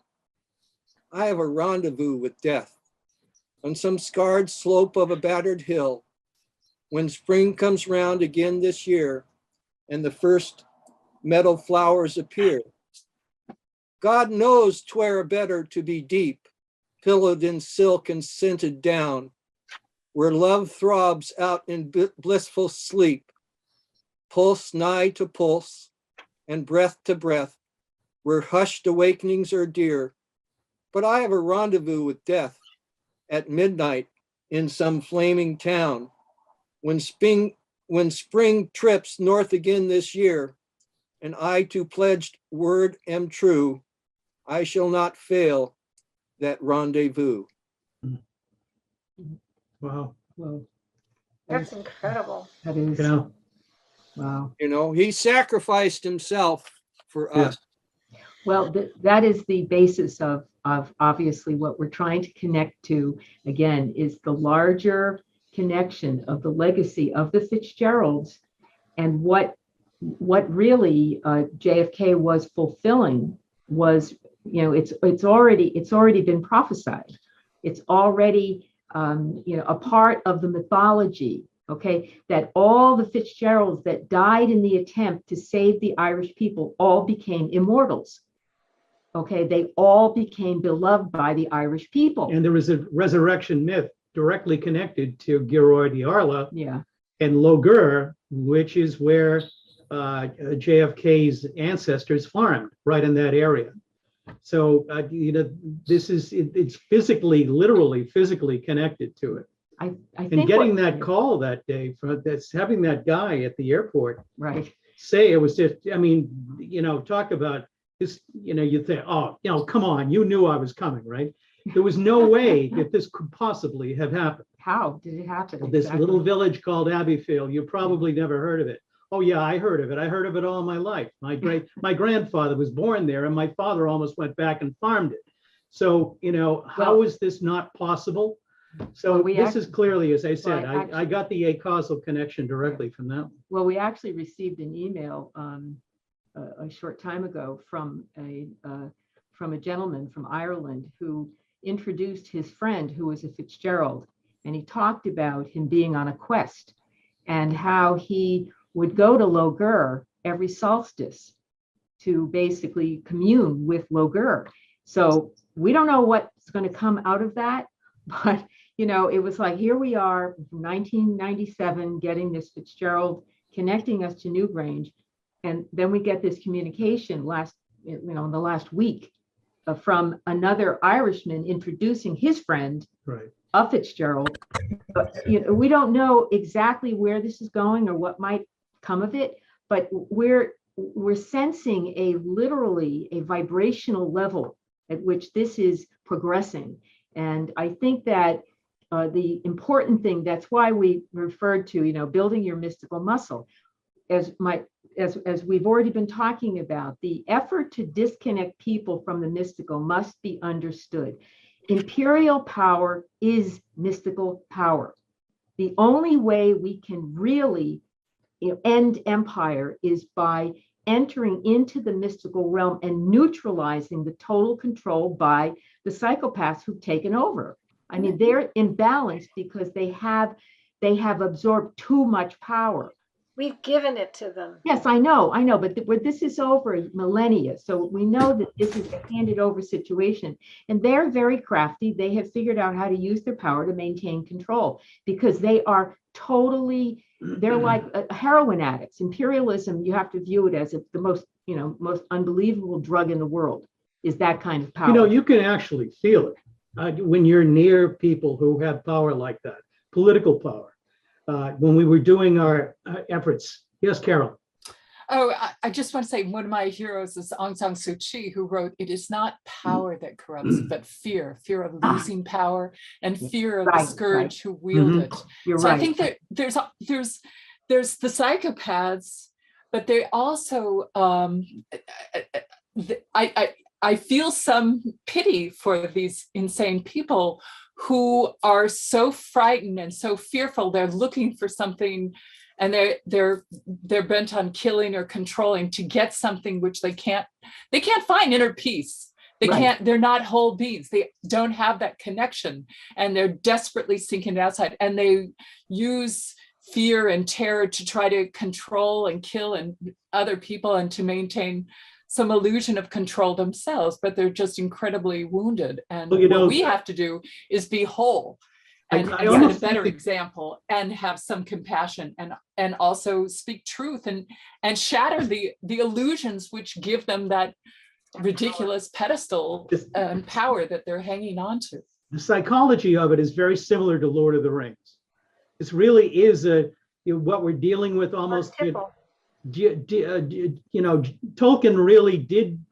I have a rendezvous with death on some scarred slope of a battered hill when spring comes round again this year and the first meadow flowers appear. God knows 'twere better to be deep, pillowed in silk and scented down, where love throbs out in blissful sleep, pulse nigh to pulse and breath to breath, where hushed awakenings are dear. But I have a rendezvous with death at midnight in some flaming town, when spring trips north again this year, and I to pledged word am true, I shall not fail that rendezvous. Wow. Well, That's incredible. that is, Yeah. wow. You know, he sacrificed himself for Yeah. us. Well, that is the basis of of obviously what we're trying to connect to, again, is the larger connection of the legacy of the Fitzgeralds and what really JFK was fulfilling was, it's already been prophesied. It's already a part of the mythology. Okay, that all the Fitzgeralds that died in the attempt to save the Irish people all became immortals. Okay, they all became beloved by the Irish people. And there was a resurrection myth directly connected to Gilroy de Arla Yeah. and Logur, which is where JFK's ancestors farmed, right in that area. So, it's physically, literally physically connected to it. I And think getting that call that day, having that guy at the airport right. say it was just, talk about this, you think, oh, come on, you knew I was coming, right? There was no way that this could possibly have happened. How did it happen? This Exactly. little village called Abbeyfield, you probably never heard of it. Oh yeah, I heard of it. I heard of it all my life. My grandfather was born there, and my father almost went back and farmed it. So, how is this not possible? So this is clearly, as I said, I got the causal connection directly from that one. Well, we actually received an email a short time ago from a gentleman from Ireland who introduced his friend who was a Fitzgerald, and he talked about him being on a quest and how he would go to Logur every solstice to basically commune with Logur. So we don't know what's going to come out of that, but it was like, here we are from 1997 getting this Fitzgerald connecting us to Newgrange, and then we get this communication in the last week from another Irishman introducing his friend, Right. a Fitzgerald. But, we don't know exactly where this is going or what might come of it, but we're sensing literally a vibrational level at which this is progressing. And I think that the important thing, that's why we referred to, building your mystical muscle. As we've already been talking about, the effort to disconnect people from the mystical must be understood. Imperial power is mystical power. The only way we can really end empire is by entering into the mystical realm and neutralizing the total control by the psychopaths who've taken over. I mean, they're imbalanced because they have absorbed too much power. We've given it to them. Yes, I know, but this is over millennia. So we know that this is a handed over situation, and they're very crafty. They have figured out how to use their power to maintain control because they are they're like heroin addicts. Imperialism, you have to view it as the most unbelievable drug in the world is that kind of power. You can actually feel it when you're near people who have power like that, political power. When we were doing our efforts. Yes, Carol. Oh, I just want to say one of my heroes is Aung San Suu Kyi, who wrote, "It is not power that corrupts, but fear of losing power and fear of the scourge who wield it." You're So right. I think that there's the psychopaths, but they also I feel some pity for these insane people who are so frightened and so fearful. They're looking for something, and they're bent on killing or controlling to get something which they can't find inner peace. They're not whole beings. They don't have that connection, and they're desperately seeking it outside, and they use fear and terror to try to control and kill other people and to maintain some illusion of control themselves, but they're just incredibly wounded. And what we have to do is be whole and set a better example and have some compassion and also speak truth and shatter the illusions which give them that ridiculous pedestal and power that they're hanging on to. The psychology of it is very similar to Lord of the Rings. This really is what we're dealing with almost. Tolkien really did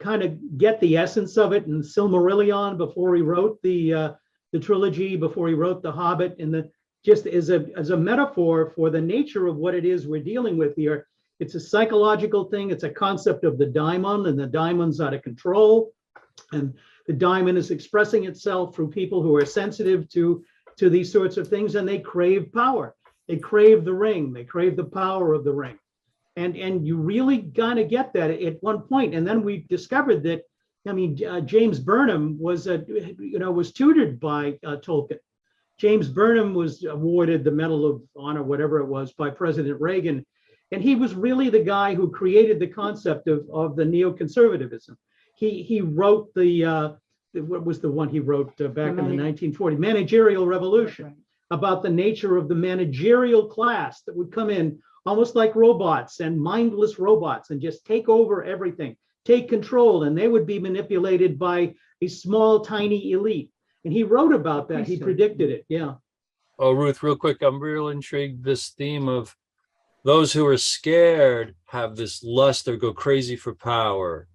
kind of get the essence of it in Silmarillion before he wrote the trilogy, before he wrote The Hobbit, and just as a metaphor for the nature of what it is we're dealing with here. It's a psychological thing. It's a concept of the daimon, and the daimon's out of control, and The diamond is expressing itself through people who are sensitive to these sorts of things, and they crave power. They crave the ring. They crave the power of the ring. And you really gotta get that at one point. And then we discovered that, I mean, James Burnham was tutored by Tolkien. James Burnham was awarded the Medal of Honor, whatever it was, by President Reagan. And he was really the guy who created the concept of the neoconservatism. He wrote what was the one he wrote back in the 1940s, Managerial Revolution, about the nature of the managerial class that would come in almost like robots and mindless robots and just take over everything, take control, and they would be manipulated by a small, tiny elite. And he wrote about that. He predicted it. Yeah. Oh, Ruth, real quick, I'm real intrigued. This theme of those who are scared have this lust or go crazy for power.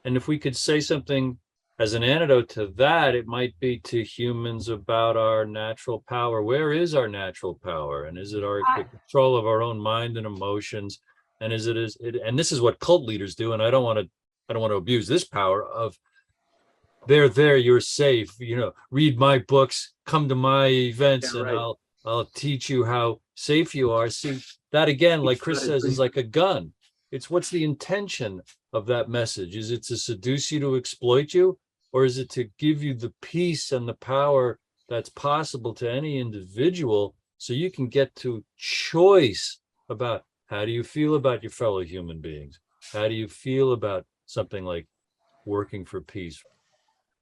And if we could say something as an antidote to that, it might be to humans about our natural power. Where is our natural power? And is it the control of our own mind and emotions? And and this is what cult leaders do. And I don't want to abuse this power of they're there, you're safe, read my books, come to my events, and I'll teach you how safe you are. See, that again, like Chris says, is like a gun. It's what's the intention of that message? Is it to seduce you, to exploit you? Or is it to give you the peace and the power that's possible to any individual so you can get to choice about how do you feel about your fellow human beings? How do you feel about something like working for peace?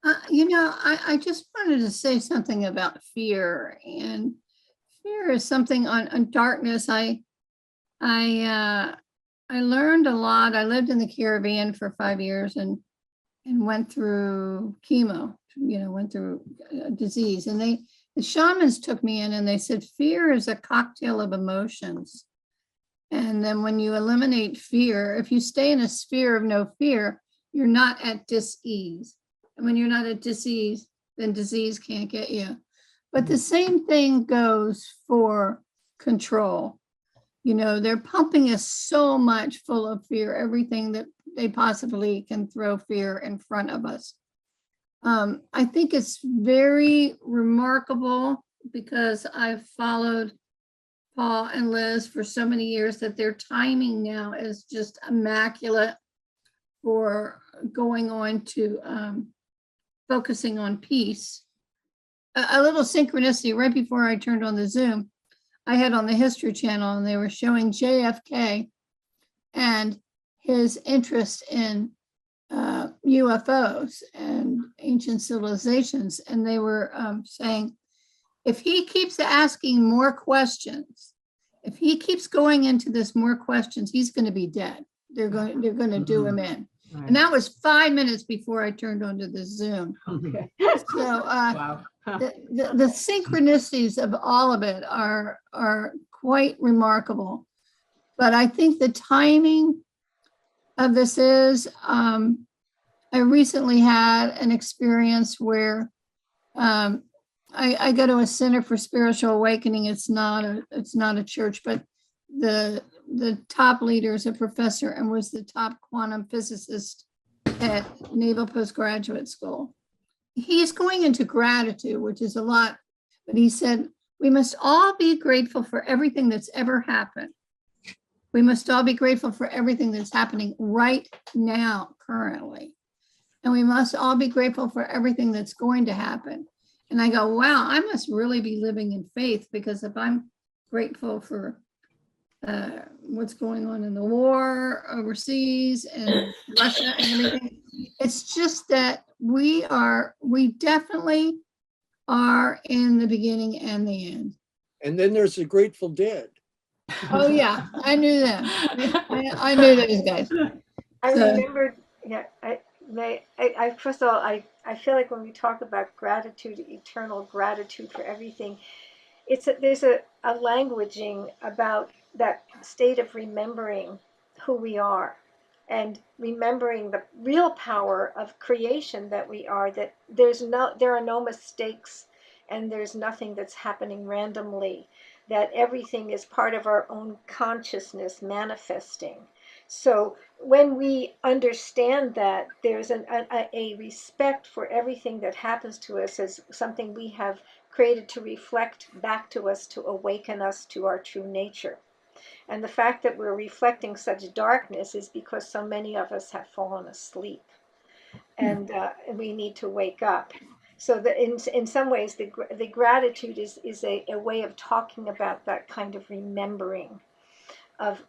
I just wanted to say something about fear, and fear is something on darkness. I learned a lot. I lived in the Caribbean for 5 years and went through chemo, went through a disease. And the shamans took me in and they said, fear is a cocktail of emotions. And then when you eliminate fear, if you stay in a sphere of no fear, you're not at dis-ease. And when you're not at dis-ease, then disease can't get you. But the same thing goes for control. They're pumping us so much full of fear, everything that they possibly can throw fear in front of us. I think it's very remarkable because I've followed Paul and Liz for so many years that their timing now is just immaculate for going on to focusing on peace. A little synchronicity, right before I turned on the Zoom, I had on the History Channel and they were showing JFK and his interest in UFOs and ancient civilizations. And they were saying, if he keeps asking more questions, if he keeps going into this more questions, he's going to be dead. They're going to do him in. Right. And that was 5 minutes before I turned onto the Zoom. Okay. So wow. the synchronicities of all of it are quite remarkable. But I think the timing of this is, I recently had an experience where I go to a Center for Spiritual Awakening. It's not a church, but the top leader is a professor and was the top quantum physicist at Naval Postgraduate School. He's going into gratitude, which is a lot, but he said, we must all be grateful for everything that's ever happened. We must all be grateful for everything that's happening right now, currently. And we must all be grateful for everything that's going to happen. And I go, wow, I must really be living in faith, because if I'm grateful for what's going on in the war overseas and Russia and everything, it's just that we definitely are in the beginning and the end. And then there's the Grateful Dead. Oh yeah, I knew them. I knew those guys. I remember, yeah, I first of all, I feel like when we talk about gratitude, eternal gratitude for everything, there's a languaging about that state of remembering who we are and remembering the real power of creation that we are, that there are no mistakes and there's nothing that's happening randomly, that everything is part of our own consciousness manifesting. So when we understand that there's a respect for everything that happens to us as something we have created to reflect back to us, to awaken us to our true nature. And the fact that we're reflecting such darkness is because so many of us have fallen asleep, and we need to wake up. So that in some ways, the gratitude is a way of talking about that kind of remembering of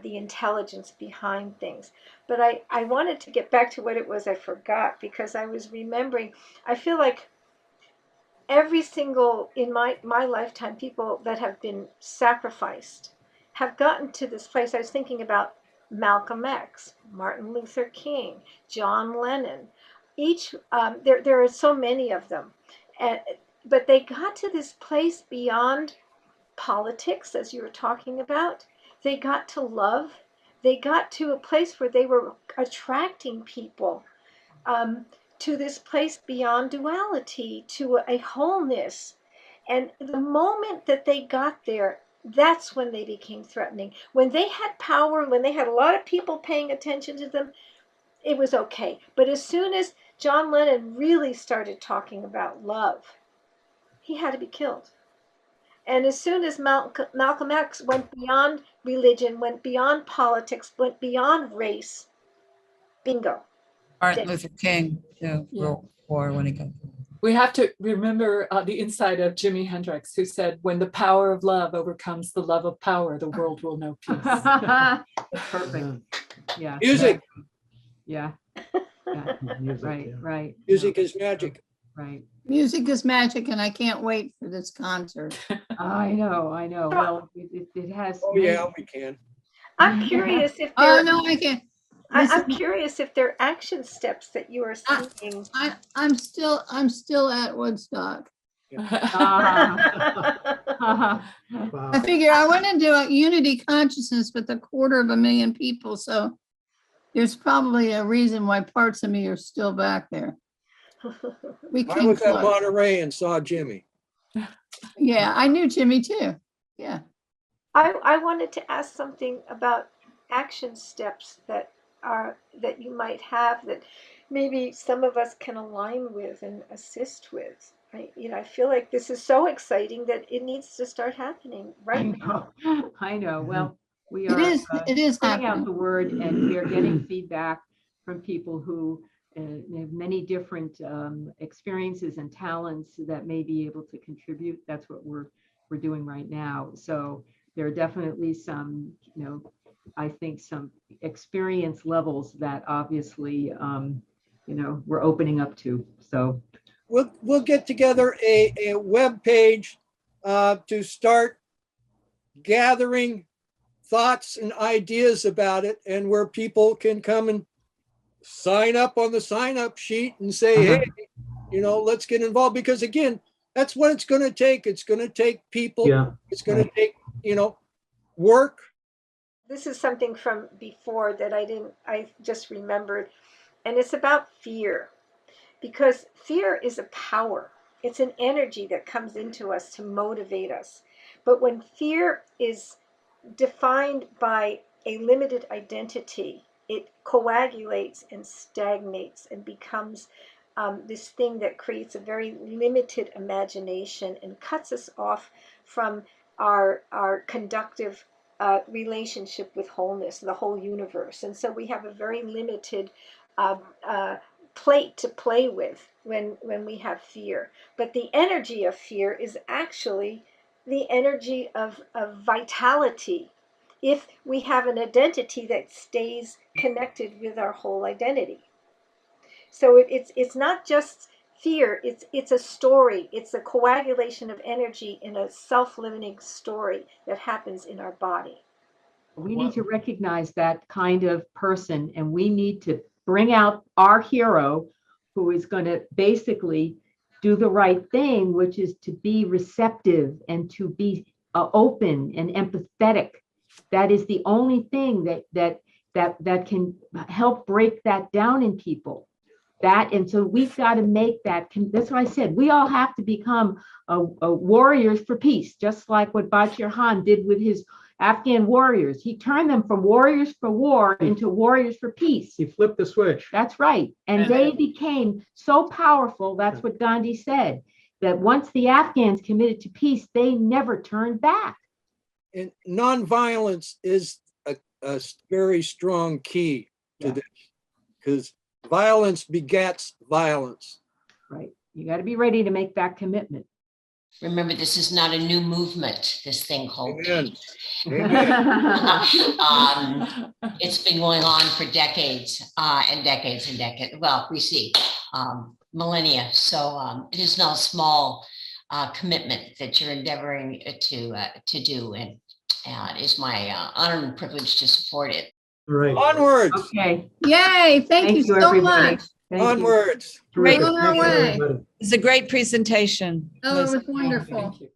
the intelligence behind things. But I wanted to get back to what it was I forgot, because I was remembering, I feel like every single, in my lifetime, people that have been sacrificed have gotten to this place. I was thinking about Malcolm X, Martin Luther King, John Lennon. Each, there are so many of them. But they got to this place beyond politics, as you were talking about. They got to love. They got to a place where they were attracting people to this place beyond duality, to a wholeness. And the moment that they got there, that's when they became threatening. When they had power, when they had a lot of people paying attention to them, it was okay. But as soon as John Lennon really started talking about love, he had to be killed. And as soon as Malcolm X went beyond religion, went beyond politics, went beyond race, bingo. Martin Luther King, too, Yeah. World War when he got. We have to remember the insight of Jimi Hendrix, who said, when the power of love overcomes the love of power, the world will know peace. Perfect. Yeah. Music, Yeah. Yeah. Music, Right. yeah. Right. music is magic. Right. Music is magic, and I can't wait for this concert. I know. I know. Well, it has. Oh, many- yeah, we can. I'm curious if Oh, there, no, I can't. I'm curious if there are action steps that you are seeing. I'm still at Woodstock. Ah. Wow. I figure I went into a unity consciousness with 250,000 people, so there's probably a reason why parts of me are still back there. We I came was at close. Monterey and saw Jimmy. Yeah, I knew Jimmy too. Yeah. I wanted to ask something about action steps that you might have that maybe some of us can align with and assist with. I feel like this is so exciting that it needs to start happening I right now. know. I know. Well, we It are is putting out happening. the word, and we are getting feedback from people who have many different experiences and talents that may be able to contribute. That's what we're doing right now. So there are definitely some, I think some experience levels that obviously, we're opening up to. So We'll get together a web page to start gathering thoughts and ideas about it, and where people can come and sign up on the sign up sheet and say, hey, let's get involved. Because again, that's what it's going to take. It's going to take people. Yeah. It's going to take, work. This is something from before that I just remembered, and it's about fear. Because fear is a power. It's an energy that comes into us to motivate us. But when fear is defined by a limited identity, it coagulates and stagnates and becomes this thing that creates a very limited imagination and cuts us off from our conductive relationship with wholeness, the whole universe. And so we have a very limited plate to play with when we have fear. But the energy of fear is actually the energy of vitality, if we have an identity that stays connected with our whole identity. So it's not just fear, it's a story. It's a coagulation of energy in a self-limiting story that happens in our body. we need to recognize that kind of person, and we need to bring out our hero who is going to basically do the right thing, which is to be receptive and to be open and empathetic. That is the only thing that can help break that down in people. And so we've got to make that. That's what I said. We all have to become warriors for peace, just like what Bachir Han did with Afghan warriors. He turned them from warriors for war into warriors for peace. He flipped the switch. That's right. And they became so powerful, that's what Gandhi said, that once the Afghans committed to peace, they never turned back. And nonviolence is a very strong key to this, because violence begets violence. Right. You got to be ready to make that commitment. Remember, this is not a new movement, this thing called Amen. peace. Amen. It's been going on for decades and decades and decades. Well, we see millennia. So it is not a small commitment that you're endeavoring to do. And it is my honor and privilege to support it. All right. Onwards, Okay. Yay, thank you so everybody. much. Thank you. onwards. Great. On our way. Everybody. It's a great presentation. Oh, it Liz. was wonderful. Thank you.